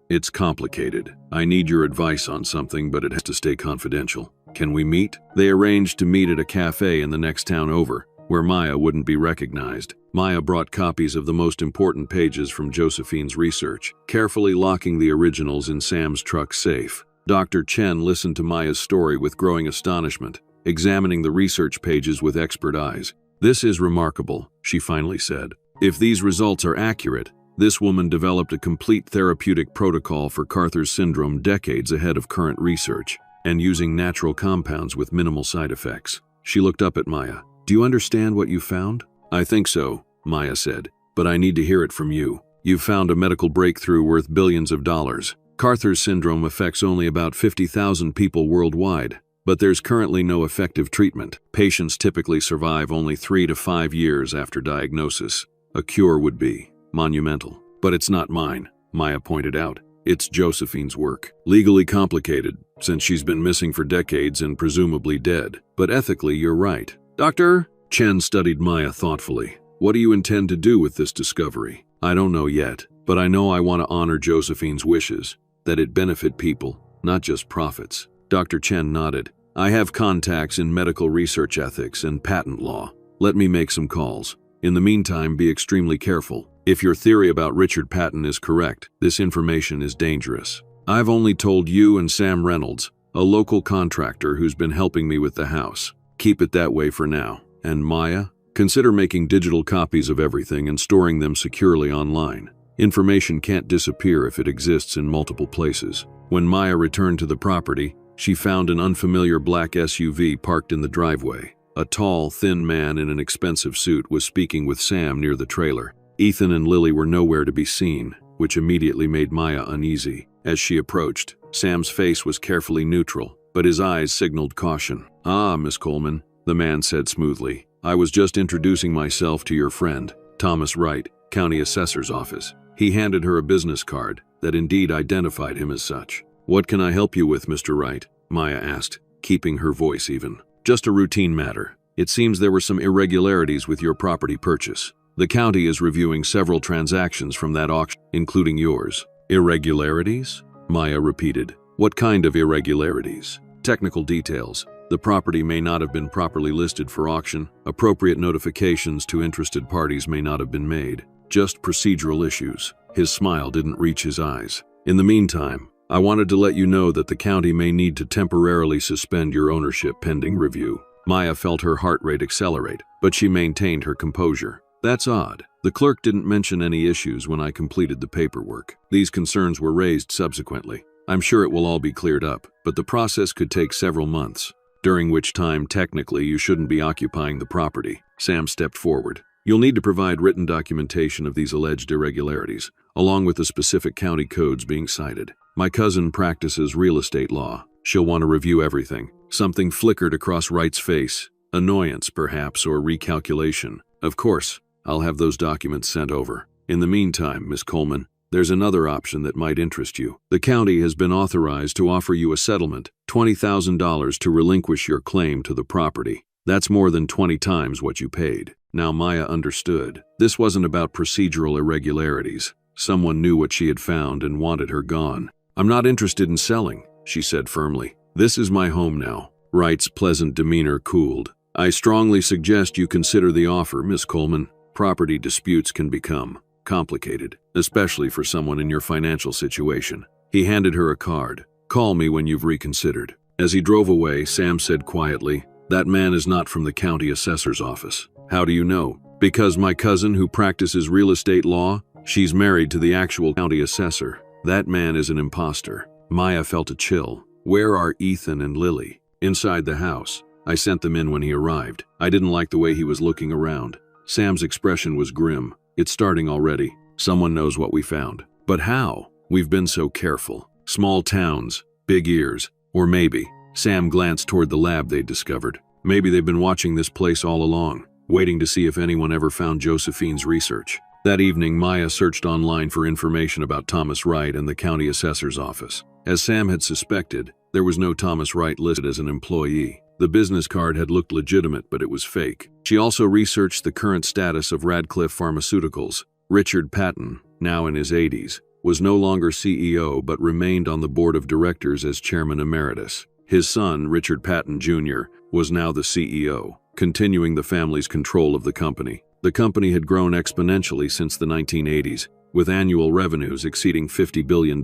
It's complicated. I need your advice on something, but it has to stay confidential. Can we meet?" They arranged to meet at a cafe in the next town over, where Maya wouldn't be recognized. Maya brought copies of the most important pages from Josephine's research, carefully locking the originals in Sam's truck safe. Dr. Chen listened to Maya's story with growing astonishment, examining the research pages with expert eyes. "This is remarkable," she finally said. "If these results are accurate, this woman developed a complete therapeutic protocol for Carter's syndrome decades ahead of current research, and using natural compounds with minimal side effects." She looked up at Maya. "Do you understand what you found?" "I think so," Maya said, "but I need to hear it from you. You've found a medical breakthrough worth billions of dollars. Carter's syndrome affects only about 50,000 people worldwide, but there's currently no effective treatment. Patients typically survive only 3 to 5 years after diagnosis. A cure would be monumental. But it's not mine," Maya pointed out. "It's Josephine's work. Legally complicated, since she's been missing for decades and presumably dead. But ethically, you're right." "Dr. Chen studied Maya thoughtfully. "What do you intend to do with this discovery?" "I don't know yet, but I know I want to honor Josephine's wishes, that it benefit people, not just profits." Dr. Chen nodded. "I have contacts in medical research ethics and patent law. Let me make some calls. In the meantime, be extremely careful. If your theory about Richard Patton is correct, this information is dangerous." I've only told you and Sam Reynolds, a local contractor who's been helping me with the house. Keep it that way for now. And Maya? Consider making digital copies of everything and storing them securely online. Information can't disappear if it exists in multiple places. When Maya returned to the property, she found an unfamiliar black SUV parked in the driveway. A tall, thin man in an expensive suit was speaking with Sam near the trailer. Ethan and Lily were nowhere to be seen, which immediately made Maya uneasy. As she approached, Sam's face was carefully neutral, but his eyes signaled caution. "Ah, Miss Coleman," the man said smoothly. "I was just introducing myself to your friend, Thomas Wright, County Assessor's Office." He handed her a business card that indeed identified him as such. "What can I help you with, Mr. Wright?" Maya asked, keeping her voice even. "Just a routine matter. It seems there were some irregularities with your property purchase. The county is reviewing several transactions from that auction, including yours." "Irregularities?" Maya repeated. "What kind of irregularities?" "Technical details. The property may not have been properly listed for auction. Appropriate notifications to interested parties may not have been made. Just procedural issues." His smile didn't reach his eyes. "In the meantime, I wanted to let you know that the county may need to temporarily suspend your ownership pending review." Maya felt her heart rate accelerate, but she maintained her composure. "That's odd. The clerk didn't mention any issues when I completed the paperwork. These concerns were raised subsequently. I'm sure it will all be cleared up, but the process could take several months, during which time technically you shouldn't be occupying the property." Sam stepped forward. "You'll need to provide written documentation of these alleged irregularities, along with the specific county codes being cited. My cousin practices real estate law. She'll want to review everything." Something flickered across Wright's face. Annoyance, perhaps, or recalculation. "Of course, I'll have those documents sent over. In the meantime, Miss Coleman, there's another option that might interest you. The county has been authorized to offer you a settlement, $20,000 to relinquish your claim to the property. That's more than 20 times what you paid." Now Maya understood. This wasn't about procedural irregularities. Someone knew what she had found and wanted her gone. "I'm not interested in selling," she said firmly. "This is my home now." Wright's pleasant demeanor cooled. "I strongly suggest you consider the offer, Miss Coleman. Property disputes can become complicated, especially for someone in your financial situation." He handed her a card. "Call me when you've reconsidered." As he drove away, Sam said quietly, "That man is not from the county assessor's office." "How do you know?" "Because my cousin who practices real estate law, she's married to the actual county assessor. That man is an imposter." Maya felt a chill. "Where are Ethan and Lily?" "Inside the house. I sent them in when he arrived. I didn't like the way he was looking around." Sam's expression was grim. "It's starting already. Someone knows what we found." "But how? We've been so careful. Small towns, big ears. Or maybe," Sam glanced toward the lab they'd discovered, "maybe they've been watching this place all along, waiting to see if anyone ever found Josephine's research." That evening, Maya searched online for information about Thomas Wright and the county assessor's office. As Sam had suspected, there was no Thomas Wright listed as an employee. The business card had looked legitimate, but it was fake. She also researched the current status of Radcliffe Pharmaceuticals. Richard Patton, now in his 80s, was no longer CEO but remained on the board of directors as chairman emeritus. His son, Richard Patton Jr., was now the CEO, continuing the family's control of the company. The company had grown exponentially since the 1980s, with annual revenues exceeding $50 billion.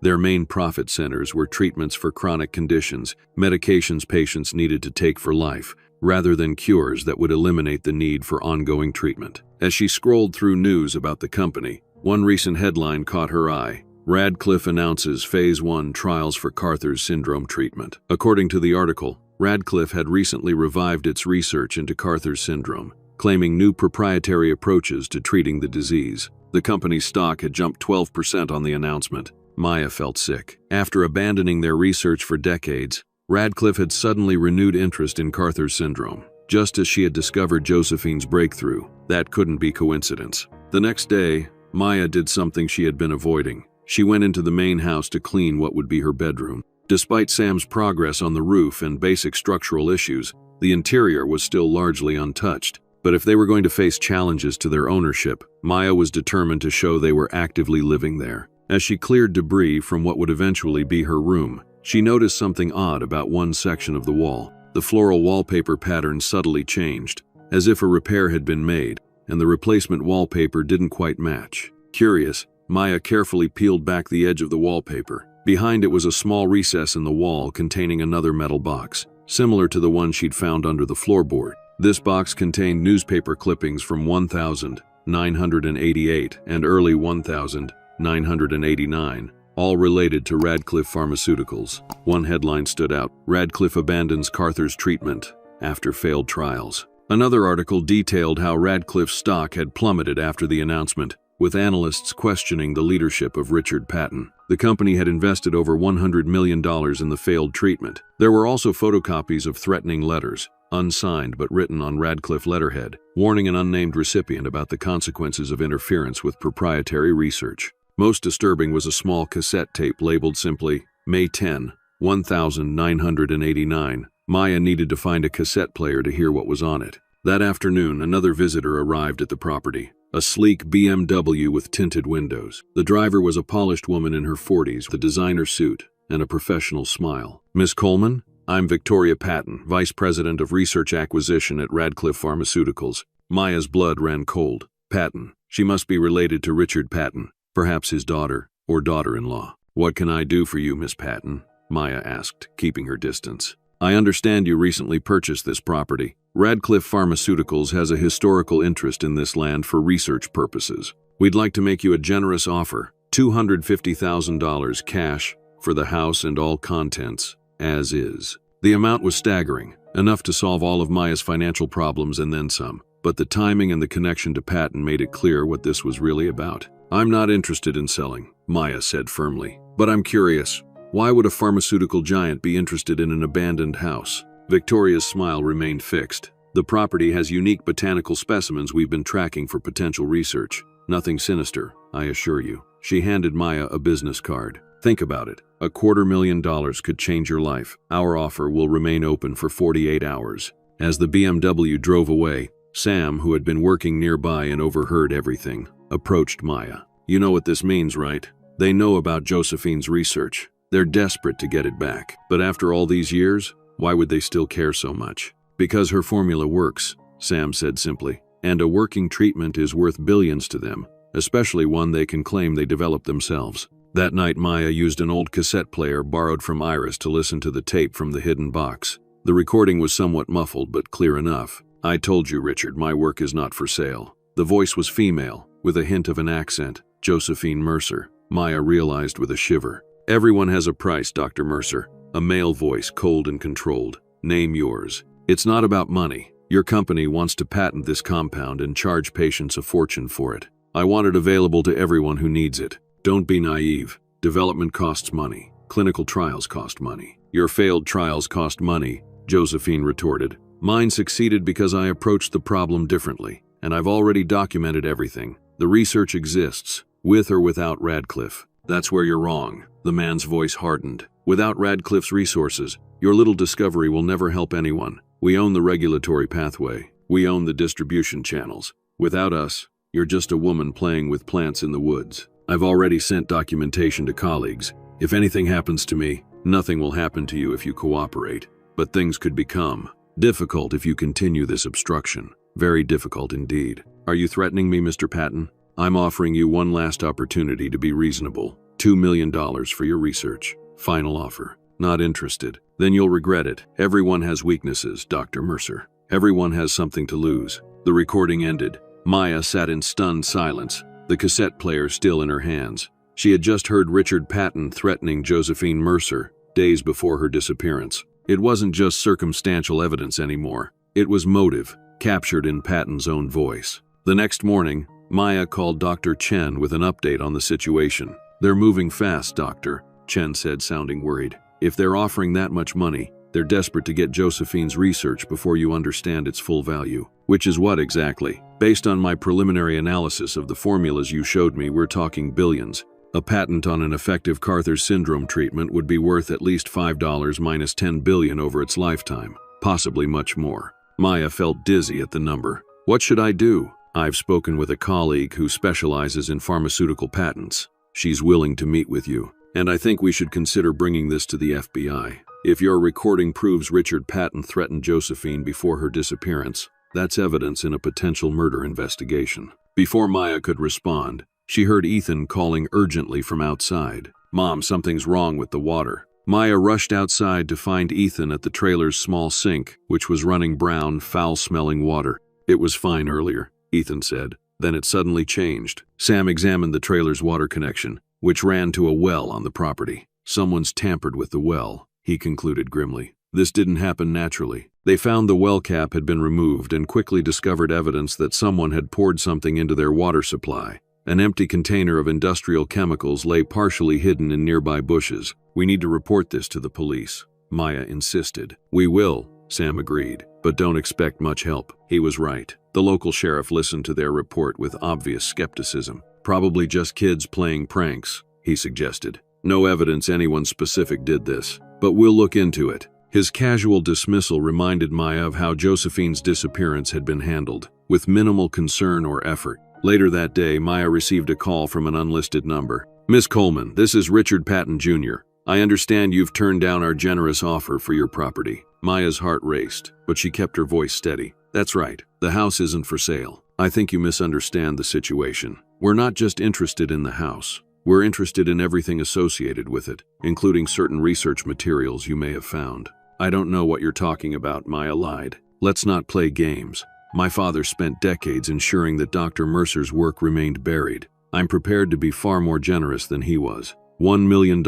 Their main profit centers were treatments for chronic conditions, medications patients needed to take for life, rather than cures that would eliminate the need for ongoing treatment. As she scrolled through news about the company, one recent headline caught her eye. Radcliffe announces Phase 1 trials for Carter's syndrome treatment. According to the article, Radcliffe had recently revived its research into Carter's syndrome, claiming new proprietary approaches to treating the disease. The company's stock had jumped 12% on the announcement. Maya felt sick. After abandoning their research for decades, Radcliffe had suddenly renewed interest in Carter's syndrome, just as she had discovered Josephine's breakthrough. That couldn't be coincidence. The next day, Maya did something she had been avoiding. She went into the main house to clean what would be her bedroom. Despite Sam's progress on the roof and basic structural issues, the interior was still largely untouched. But if they were going to face challenges to their ownership, Maya was determined to show they were actively living there. As she cleared debris from what would eventually be her room, she noticed something odd about one section of the wall. The floral wallpaper pattern subtly changed, as if a repair had been made, and the replacement wallpaper didn't quite match. Curious, Maya carefully peeled back the edge of the wallpaper. Behind it was a small recess in the wall containing another metal box, similar to the one she'd found under the floorboard. This box contained newspaper clippings from 1988 and early 1989, all related to Radcliffe Pharmaceuticals. One headline stood out: Radcliffe abandons Carther's treatment after failed trials. Another article detailed how Radcliffe's stock had plummeted after the announcement, with analysts questioning the leadership of Richard Patton. The company had invested over $100 million in the failed treatment. There were also photocopies of threatening letters, unsigned but written on Radcliffe letterhead, warning an unnamed recipient about the consequences of interference with proprietary research. Most disturbing was a small cassette tape labeled simply, May 10, 1989. Maya needed to find a cassette player to hear what was on it. That afternoon, another visitor arrived at the property. A sleek BMW with tinted windows. The driver was a polished woman in her 40s with a designer suit and a professional smile. "Miss Coleman? I'm Victoria Patton, Vice President of Research Acquisition at Radcliffe Pharmaceuticals." Maya's blood ran cold. Patton. She must be related to Richard Patton, perhaps his daughter or daughter-in-law. "What can I do for you, Miss Patton?" Maya asked, keeping her distance. "I understand you recently purchased this property. Radcliffe Pharmaceuticals has a historical interest in this land for research purposes. We'd like to make you a generous offer, $250,000 cash for the house and all contents, as is." The amount was staggering, enough to solve all of Maya's financial problems and then some, but the timing and the connection to Patton made it clear what this was really about. "I'm not interested in selling," Maya said firmly, "but I'm curious. Why would a pharmaceutical giant be interested in an abandoned house?" Victoria's smile remained fixed. "The property has unique botanical specimens we've been tracking for potential research. Nothing sinister, I assure you." She handed Maya a business card. "Think about it. $250,000 could change your life. Our offer will remain open for 48 hours. As the BMW drove away, Sam, who had been working nearby and overheard everything, approached Maya. "You know what this means, right? They know about Josephine's research. They're desperate to get it back. But after all these years, why would they still care so much?" "Because her formula works," Sam said simply. "And a working treatment is worth billions to them, especially one they can claim they developed themselves." That night, Maya used an old cassette player borrowed from Iris to listen to the tape from the hidden box. The recording was somewhat muffled but clear enough. "I told you, Richard, my work is not for sale." The voice was female, with a hint of an accent. Josephine Mercer. Maya realized with a shiver. "Everyone has a price, Dr. Mercer." A male voice, cold and controlled. "Name yours." "It's not about money. Your company wants to patent this compound and charge patients a fortune for it. I want it available to everyone who needs it. Don't be naive. Development costs money. Clinical trials cost money." "Your failed trials cost money," Josephine retorted. "Mine succeeded because I approached the problem differently, and I've already documented everything. The research exists, with or without Radcliffe." "That's where you're wrong." The man's voice hardened. "Without Radcliffe's resources, your little discovery will never help anyone. We own the regulatory pathway. We own the distribution channels. Without us, you're just a woman playing with plants in the woods. I've already sent documentation to colleagues. If anything happens to me, nothing will happen to you if you cooperate. But things could become difficult if you continue this obstruction. Very difficult indeed." "Are you threatening me, Mr. Patton?" "I'm offering you one last opportunity to be reasonable. $2 million for your research. Final offer." "Not interested." "Then you'll regret it. Everyone has weaknesses, Dr. Mercer. Everyone has something to lose." The recording ended. Maya sat in stunned silence, the cassette player still in her hands. She had just heard Richard Patton threatening Josephine Mercer days before her disappearance. It wasn't just circumstantial evidence anymore. It was motive, captured in Patton's own voice. The next morning, Maya called Dr. Chen with an update on the situation. "They're moving fast, Doctor," Chen said, sounding worried. "If they're offering that much money, they're desperate to get Josephine's research before you understand its full value." "Which is what exactly?" "Based on my preliminary analysis of the formulas you showed me, we're talking billions. A patent on an effective Carther's syndrome treatment would be worth at least $5 minus $10 billion over its lifetime, possibly much more." Maya felt dizzy at the number. "What should I do?" "I've spoken with a colleague who specializes in pharmaceutical patents. She's willing to meet with you, and I think we should consider bringing this to the FBI. If your recording proves Richard Patton threatened Josephine before her disappearance, that's evidence in a potential murder investigation." Before Maya could respond, she heard Ethan calling urgently from outside. "Mom, something's wrong with the water." Maya rushed outside to find Ethan at the trailer's small sink, which was running brown, foul-smelling water. "It was fine earlier," Ethan said. Then it suddenly changed. Sam examined the trailer's water connection, which ran to a well on the property. "Someone's tampered with the well," he concluded grimly. This didn't happen naturally. They found the well cap had been removed and quickly discovered evidence that someone had poured something into their water supply. An empty container of industrial chemicals lay partially hidden in nearby bushes. "We need to report this to the police," Maya insisted. "We will," Sam agreed, "but don't expect much help." He was right. The local sheriff listened to their report with obvious skepticism. "Probably just kids playing pranks," he suggested. "No evidence anyone specific did this, but we'll look into it." His casual dismissal reminded Maya of how Josephine's disappearance had been handled, with minimal concern or effort. Later that day, Maya received a call from an unlisted number. "Miss Coleman, this is Richard Patton Jr. I understand you've turned down our generous offer for your property." Maya's heart raced, but she kept her voice steady. "That's right. The house isn't for sale. I think you misunderstand the situation. We're not just interested in the house. We're interested in everything associated with it, including certain research materials you may have found." "I don't know what you're talking about," Maya lied. "Let's not play games. My father spent decades ensuring that Dr. Mercer's work remained buried. I'm prepared to be far more generous than he was. $1 million,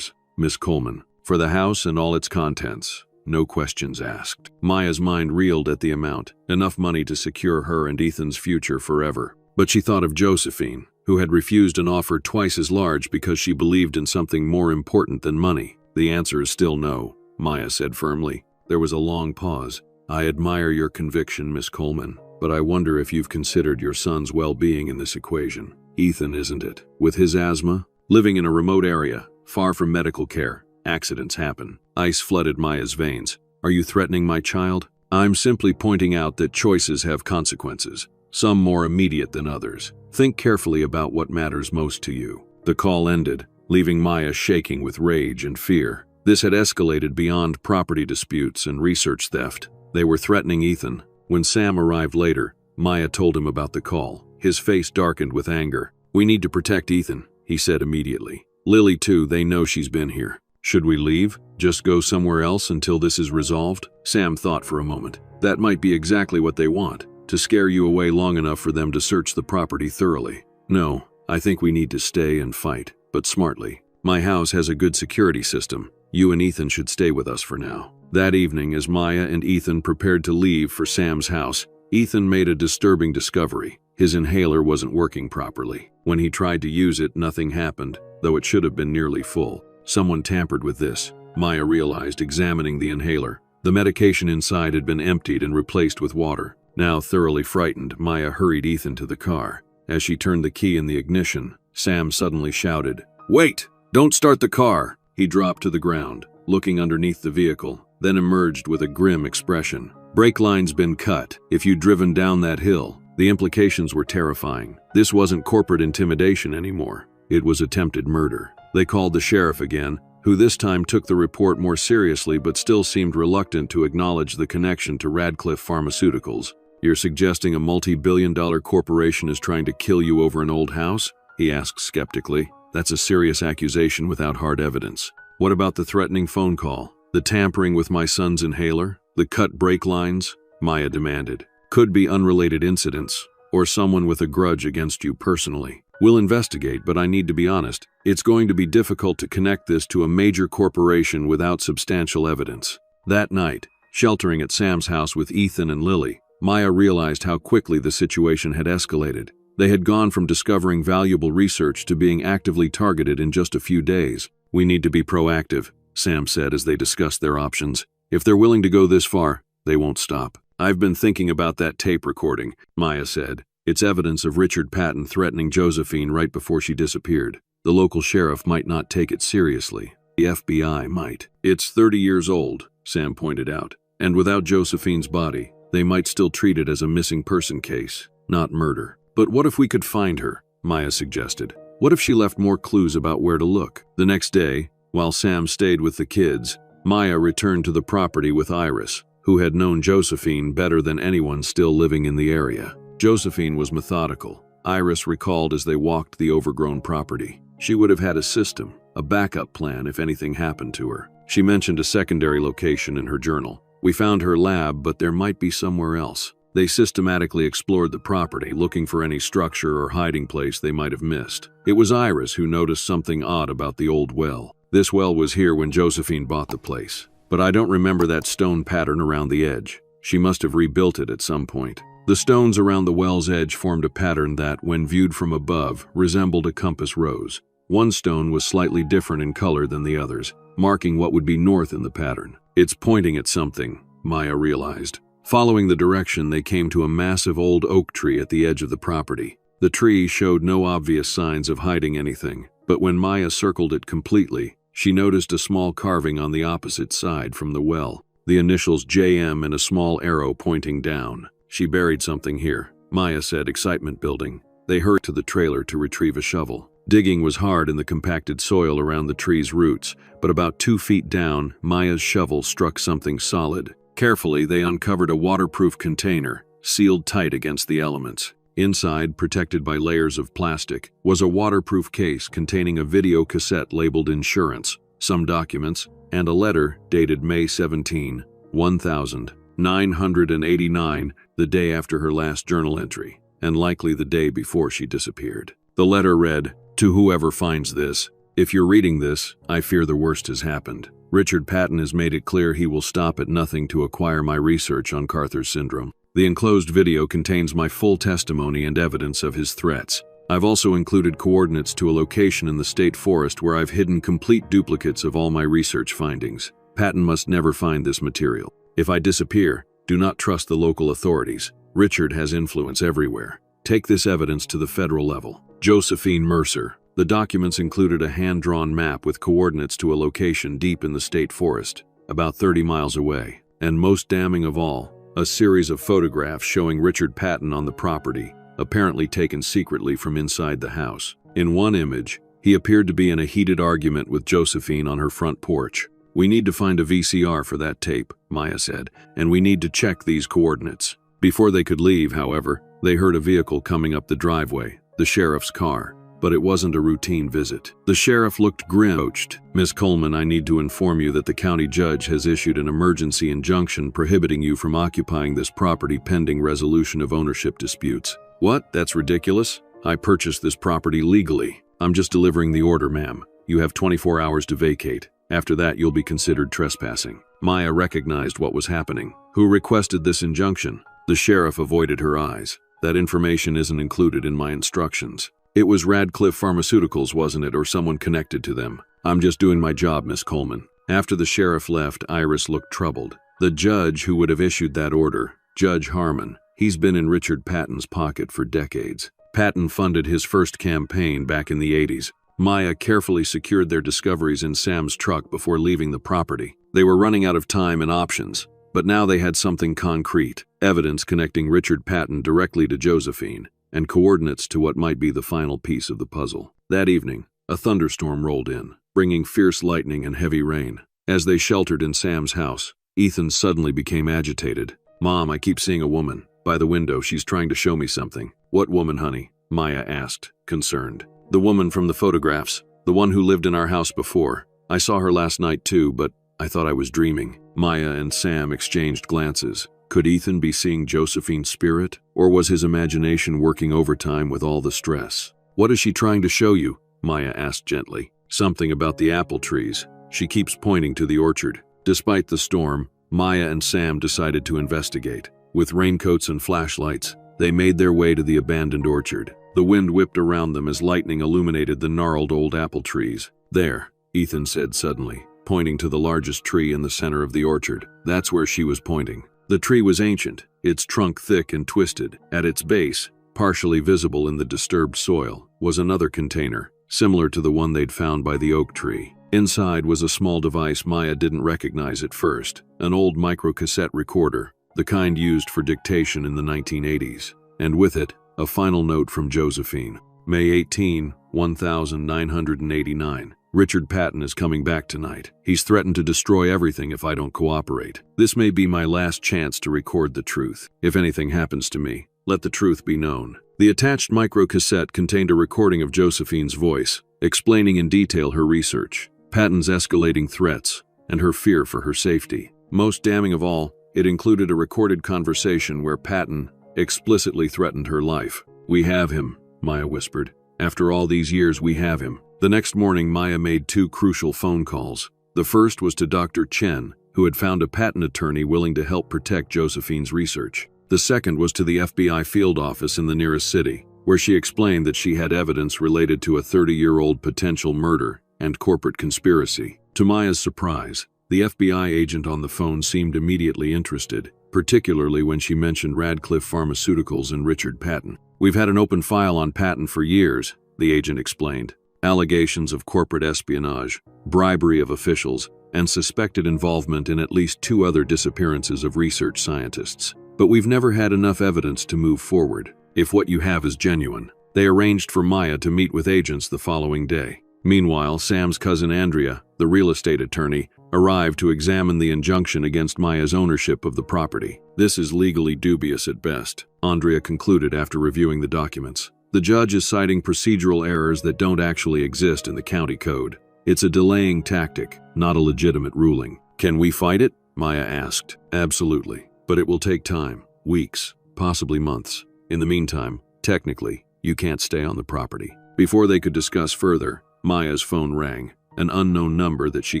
Miss Coleman, for the house and all its contents. No questions asked." Maya's mind reeled at the amount, enough money to secure her and Ethan's future forever. But she thought of Josephine, who had refused an offer twice as large because she believed in something more important than money. "The answer is still no," Maya said firmly. There was a long pause. "I admire your conviction, Miss Coleman, but I wonder if you've considered your son's well-being in this equation. Ethan isn't it. With his asthma, living in a remote area, far from medical care, accidents happen." Ice flooded Maya's veins. "Are you threatening my child?" "I'm simply pointing out that choices have consequences, some more immediate than others. Think carefully about what matters most to you." The call ended, leaving Maya shaking with rage and fear. This had escalated beyond property disputes and research theft. They were threatening Ethan. When Sam arrived later, Maya told him about the call. His face darkened with anger. "We need to protect Ethan," he said immediately. "Lily too, they know she's been here." "Should we leave? Just go somewhere else until this is resolved?" Sam thought for a moment. "That might be exactly what they want, to scare you away long enough for them to search the property thoroughly." "No, I think we need to stay and fight, but smartly. My house has a good security system. You and Ethan should stay with us for now." That evening, as Maya and Ethan prepared to leave for Sam's house, Ethan made a disturbing discovery. His inhaler wasn't working properly. When he tried to use it, nothing happened, though it should have been nearly full. Someone tampered with this, Maya realized, examining the inhaler. The medication inside had been emptied and replaced with water. Now thoroughly frightened, Maya hurried Ethan to the car. As she turned the key in the ignition, Sam suddenly shouted, "Wait! Don't start the car!" He dropped to the ground, looking underneath the vehicle, then emerged with a grim expression. "Brake line's been cut. If you'd driven down that hill." The implications were terrifying. This wasn't corporate intimidation anymore. It was attempted murder. They called the sheriff again, who this time took the report more seriously but still seemed reluctant to acknowledge the connection to Radcliffe Pharmaceuticals. "You're suggesting a multi-billion-dollar corporation is trying to kill you over an old house?" he asked skeptically. "That's a serious accusation without hard evidence." "What about the threatening phone call? The tampering with my son's inhaler? The cut brake lines?" Maya demanded. "Could be unrelated incidents, or someone with a grudge against you personally. We'll investigate, but I need to be honest. It's going to be difficult to connect this to a major corporation without substantial evidence." That night, sheltering at Sam's house with Ethan and Lily, Maya realized how quickly the situation had escalated. They had gone from discovering valuable research to being actively targeted in just a few days. "We need to be proactive," Sam said as they discussed their options. "If they're willing to go this far, they won't stop." "I've been thinking about that tape recording," Maya said. "It's evidence of Richard Patton threatening Josephine right before she disappeared. The local sheriff might not take it seriously. The FBI might." "It's 30 years old," Sam pointed out. "And without Josephine's body, they might still treat it as a missing person case, not murder." "But what if we could find her?" Maya suggested. "What if she left more clues about where to look?" The next day, while Sam stayed with the kids, Maya returned to the property with Iris, who had known Josephine better than anyone still living in the area. Josephine was methodical, Iris recalled as they walked the overgrown property. She would have had a system, a backup plan if anything happened to her. She mentioned a secondary location in her journal. We found her lab, but there might be somewhere else. They systematically explored the property, looking for any structure or hiding place they might have missed. It was Iris who noticed something odd about the old well. This well was here when Josephine bought the place, but I don't remember that stone pattern around the edge. She must have rebuilt it at some point. The stones around the well's edge formed a pattern that, when viewed from above, resembled a compass rose. One stone was slightly different in color than the others, marking what would be north in the pattern. It's pointing at something, Maya realized. Following the direction, they came to a massive old oak tree at the edge of the property. The tree showed no obvious signs of hiding anything, but when Maya circled it completely, she noticed a small carving on the opposite side from the well, the initials JM and a small arrow pointing down. She buried something here, Maya said, excitement building. They hurried to the trailer to retrieve a shovel. Digging was hard in the compacted soil around the tree's roots, but about 2 feet down, Maya's shovel struck something solid. Carefully, they uncovered a waterproof container, sealed tight against the elements. Inside, protected by layers of plastic, was a waterproof case containing a video cassette labeled insurance, some documents, and a letter dated May 17, 1989, the day after her last journal entry, and likely the day before she disappeared. The letter read, "To whoever finds this, if you're reading this, I fear the worst has happened. Richard Patton has made it clear he will stop at nothing to acquire my research on Carter's syndrome. The enclosed video contains my full testimony and evidence of his threats. I've also included coordinates to a location in the state forest where I've hidden complete duplicates of all my research findings. Patton must never find this material. If I disappear, do not trust the local authorities. Richard has influence everywhere. Take this evidence to the federal level. Josephine Mercer." The documents included a hand-drawn map with coordinates to a location deep in the state forest, about 30 miles away. And most damning of all, a series of photographs showing Richard Patton on the property, apparently taken secretly from inside the house. In one image, he appeared to be in a heated argument with Josephine on her front porch. "We need to find a VCR for that tape," Maya said, "and we need to check these coordinates." Before they could leave, however, they heard a vehicle coming up the driveway, the sheriff's car. But it wasn't a routine visit. The sheriff looked grim. "Miss Coleman, I need to inform you that the county judge has issued an emergency injunction prohibiting you from occupying this property pending resolution of ownership disputes." "What? That's ridiculous. I purchased this property legally. I'm just delivering the order, ma'am. You have 24 hours to vacate. After that, you'll be considered trespassing." Maya recognized what was happening. "Who requested this injunction?" The sheriff avoided her eyes. "That information isn't included in my instructions." "It was Radcliffe Pharmaceuticals, wasn't it, or someone connected to them? I'm just doing my job, Miss Coleman." After the sheriff left, Iris looked troubled. The judge who would have issued that order, Judge Harmon, he's been in Richard Patton's pocket for decades. Patton funded his first campaign back in the 80s. Maya carefully secured their discoveries in Sam's truck before leaving the property. They were running out of time and options, but now they had something concrete, evidence connecting Richard Patton directly to Josephine, and coordinates to what might be the final piece of the puzzle. That evening, a thunderstorm rolled in, bringing fierce lightning and heavy rain. As they sheltered in Sam's house, Ethan suddenly became agitated. "Mom, I keep seeing a woman. By the window, she's trying to show me something." "What woman, honey?" Maya asked, concerned. "The woman from the photographs, the one who lived in our house before. I saw her last night too, but I thought I was dreaming." Maya and Sam exchanged glances. Could Ethan be seeing Josephine's spirit, or was his imagination working overtime with all the stress? "What is she trying to show you?" Maya asked gently. "Something about the apple trees. She keeps pointing to the orchard." Despite the storm, Maya and Sam decided to investigate. With raincoats and flashlights, they made their way to the abandoned orchard. The wind whipped around them as lightning illuminated the gnarled old apple trees. "There," Ethan said suddenly, pointing to the largest tree in the center of the orchard. That's where she was pointing. The tree was ancient, its trunk thick and twisted. At its base, partially visible in the disturbed soil, was another container, similar to the one they'd found by the oak tree. Inside was a small device Maya didn't recognize at first, an old microcassette recorder, the kind used for dictation in the 1980s. And with it, a final note from Josephine. May 18, 1989. "Richard Patton is coming back tonight. He's threatened to destroy everything if I don't cooperate. This may be my last chance to record the truth. If anything happens to me, let the truth be known." The attached microcassette contained a recording of Josephine's voice, explaining in detail her research, Patton's escalating threats, and her fear for her safety. Most damning of all, it included a recorded conversation where Patton explicitly threatened her life. "We have him," Maya whispered. "After all these years, we have him." The next morning, Maya made two crucial phone calls. The first was to Dr. Chen, who had found a patent attorney willing to help protect Josephine's research. The second was to the FBI field office in the nearest city, where she explained that she had evidence related to a 30-year-old potential murder and corporate conspiracy. To Maya's surprise, the FBI agent on the phone seemed immediately interested, particularly when she mentioned Radcliffe Pharmaceuticals and Richard Patton. "We've had an open file on Patton for years," the agent explained. "Allegations of corporate espionage, bribery of officials, and suspected involvement in at least 2 other disappearances of research scientists. But we've never had enough evidence to move forward. If what you have is genuine." They arranged for Maya to meet with agents the following day. Meanwhile, Sam's cousin Andrea, the real estate attorney, arrived to examine the injunction against Maya's ownership of the property. "This is legally dubious at best," Andrea concluded after reviewing the documents. "The judge is citing procedural errors that don't actually exist in the county code. It's a delaying tactic, not a legitimate ruling." "Can we fight it?" Maya asked. "Absolutely. But it will take time, weeks, possibly months. In the meantime, technically, you can't stay on the property." Before they could discuss further, Maya's phone rang, an unknown number that she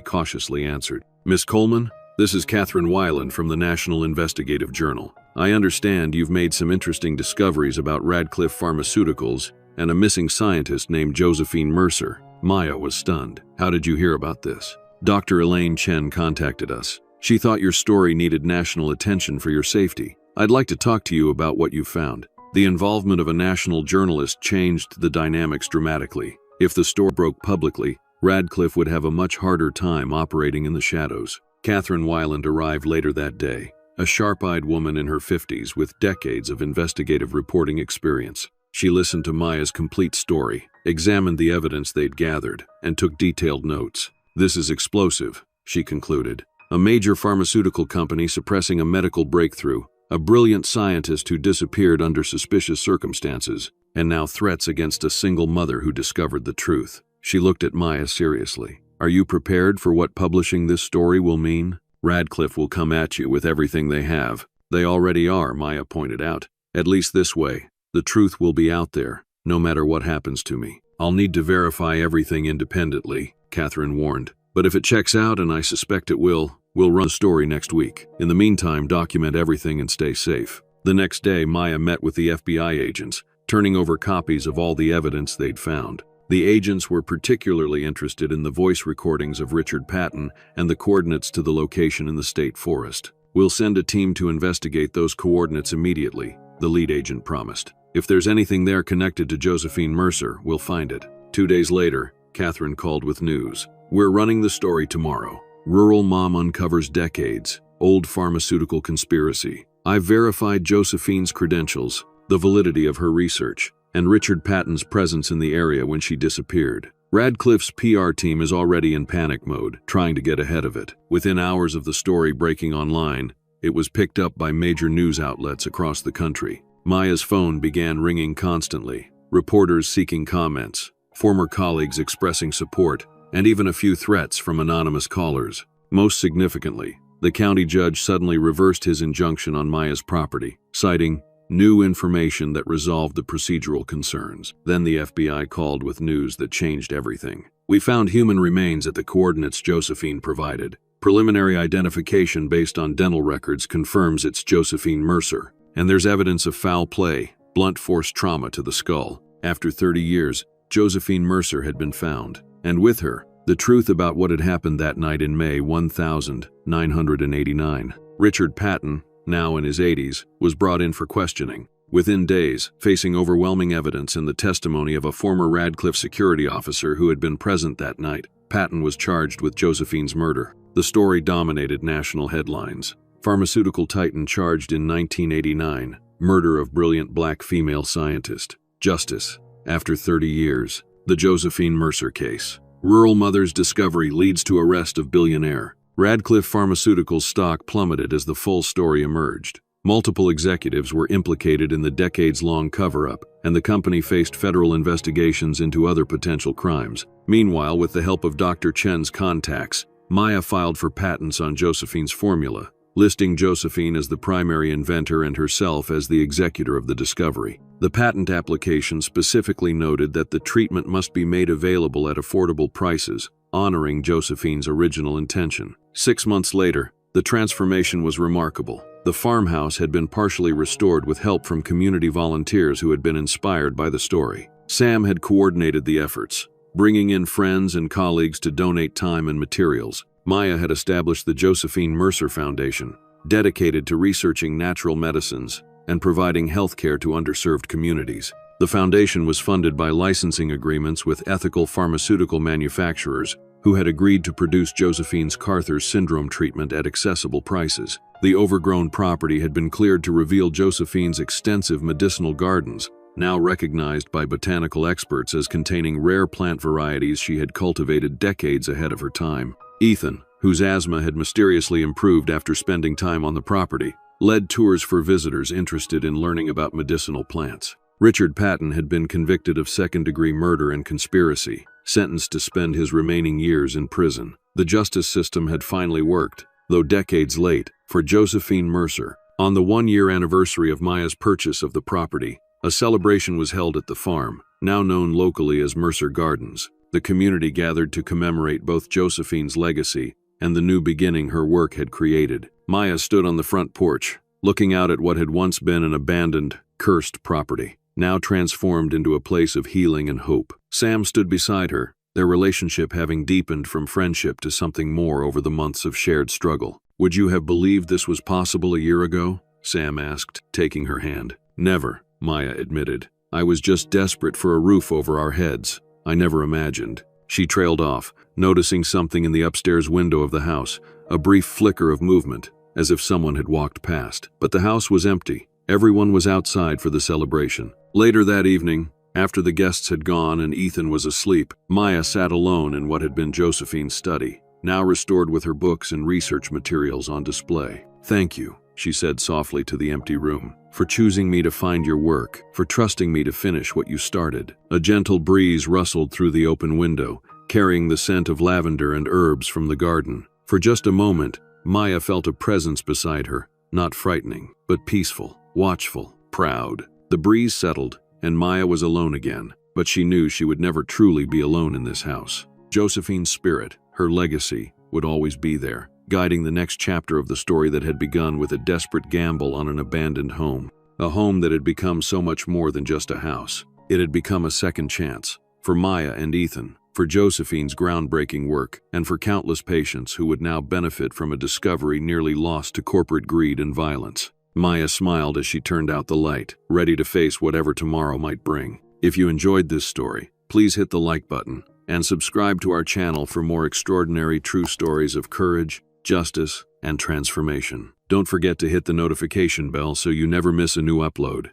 cautiously answered. "Miss Coleman, this is Catherine Weiland from the National Investigative Journal. I understand you've made some interesting discoveries about Radcliffe Pharmaceuticals and a missing scientist named Josephine Mercer." Maya was stunned. "How did you hear about this?" "Dr. Elaine Chen contacted us. She thought your story needed national attention for your safety. I'd like to talk to you about what you found." The involvement of a national journalist changed the dynamics dramatically. If the story broke publicly, Radcliffe would have a much harder time operating in the shadows. Catherine Weiland arrived later that day, a sharp-eyed woman in her 50s with decades of investigative reporting experience. She listened to Maya's complete story, examined the evidence they'd gathered, and took detailed notes. "This is explosive," she concluded. "A major pharmaceutical company suppressing a medical breakthrough, a brilliant scientist who disappeared under suspicious circumstances, and now threats against a single mother who discovered the truth." She looked at Maya seriously. "Are you prepared for what publishing this story will mean? Radcliffe will come at you with everything they have." "They already are," Maya pointed out. "At least this way, the truth will be out there, no matter what happens to me." "I'll need to verify everything independently," Catherine warned. "But if it checks out, and I suspect it will, we'll run a story next week. In the meantime, document everything and stay safe." The next day, Maya met with the FBI agents, turning over copies of all the evidence they'd found. The agents were particularly interested in the voice recordings of Richard Patton and the coordinates to the location in the state forest. "We'll send a team to investigate those coordinates immediately," the lead agent promised. "If there's anything there connected to Josephine Mercer, we'll find it." 2 days later, Catherine called with news. "We're running the story tomorrow. Rural mom uncovers decades-old pharmaceutical conspiracy. I've verified Josephine's credentials, the validity of her research, and Richard Patton's presence in the area when she disappeared. Radcliffe's PR team is already in panic mode, trying to get ahead of it." Within hours of the story breaking online, it was picked up by major news outlets across the country. Maya's phone began ringing constantly, reporters seeking comments, former colleagues expressing support, and even a few threats from anonymous callers. Most significantly, the county judge suddenly reversed his injunction on Maya's property, citing new information that resolved the procedural concerns. Then the FBI called with news that changed everything. "We found human remains at the coordinates Josephine provided. Preliminary identification based on dental records confirms it's Josephine Mercer. And there's evidence of foul play, blunt force trauma to the skull. After 30 years, Josephine Mercer had been found. And with her, the truth about what had happened that night in May 1989. Richard Patton, now in his 80s, was brought in for questioning. Within days, facing overwhelming evidence and the testimony of a former Radcliffe security officer who had been present that night, Patton was charged with Josephine's murder. The story dominated national headlines. Pharmaceutical titan charged in 1989, murder of brilliant black female scientist. Justice, after 30 years. The Josephine Mercer case. Rural mother's discovery leads to arrest of billionaire. Radcliffe Pharmaceuticals stock plummeted as the full story emerged. Multiple executives were implicated in the decades-long cover-up, and the company faced federal investigations into other potential crimes. Meanwhile, with the help of Dr. Chen's contacts, Maya filed for patents on Josephine's formula, listing Josephine as the primary inventor and herself as the executor of the discovery. The patent application specifically noted that the treatment must be made available at affordable prices, honoring Josephine's original intention. 6 months later, the transformation was remarkable. The farmhouse had been partially restored with help from community volunteers who had been inspired by the story. Sam had coordinated the efforts, bringing in friends and colleagues to donate time and materials. Maya had established the Josephine Mercer Foundation, dedicated to researching natural medicines and providing health care to underserved communities. The foundation was funded by licensing agreements with ethical pharmaceutical manufacturers who had agreed to produce Josephine's Carter's syndrome treatment at accessible prices. The overgrown property had been cleared to reveal Josephine's extensive medicinal gardens, now recognized by botanical experts as containing rare plant varieties she had cultivated decades ahead of her time. Ethan, whose asthma had mysteriously improved after spending time on the property, led tours for visitors interested in learning about medicinal plants. Richard Patton had been convicted of second-degree murder and conspiracy, sentenced to spend his remaining years in prison. The justice system had finally worked, though decades late, for Josephine Mercer. On the 1-year anniversary of Maya's purchase of the property, a celebration was held at the farm, now known locally as Mercer Gardens. The community gathered to commemorate both Josephine's legacy and the new beginning her work had created. Maya stood on the front porch, looking out at what had once been an abandoned, cursed property, now transformed into a place of healing and hope. Sam stood beside her, their relationship having deepened from friendship to something more over the months of shared struggle. "Would you have believed this was possible a year ago?" Sam asked, taking her hand. "Never," Maya admitted. "I was just desperate for a roof over our heads. I never imagined." She trailed off, noticing something in the upstairs window of the house, a brief flicker of movement, as if someone had walked past. But the house was empty. Everyone was outside for the celebration. Later that evening, after the guests had gone and Ethan was asleep, Maya sat alone in what had been Josephine's study, now restored with her books and research materials on display. "Thank you," she said softly to the empty room, "for choosing me to find your work, for trusting me to finish what you started." A gentle breeze rustled through the open window, carrying the scent of lavender and herbs from the garden. For just a moment, Maya felt a presence beside her, not frightening, but peaceful, watchful, proud. The breeze settled, and Maya was alone again, but she knew she would never truly be alone in this house. Josephine's spirit, her legacy, would always be there, guiding the next chapter of the story that had begun with a desperate gamble on an abandoned home. A home that had become so much more than just a house. It had become a second chance, for Maya and Ethan, for Josephine's groundbreaking work, and for countless patients who would now benefit from a discovery nearly lost to corporate greed and violence. Maya smiled as she turned out the light, ready to face whatever tomorrow might bring. If you enjoyed this story, please hit the like button and subscribe to our channel for more extraordinary true stories of courage, justice, and transformation. Don't forget to hit the notification bell so you never miss a new upload.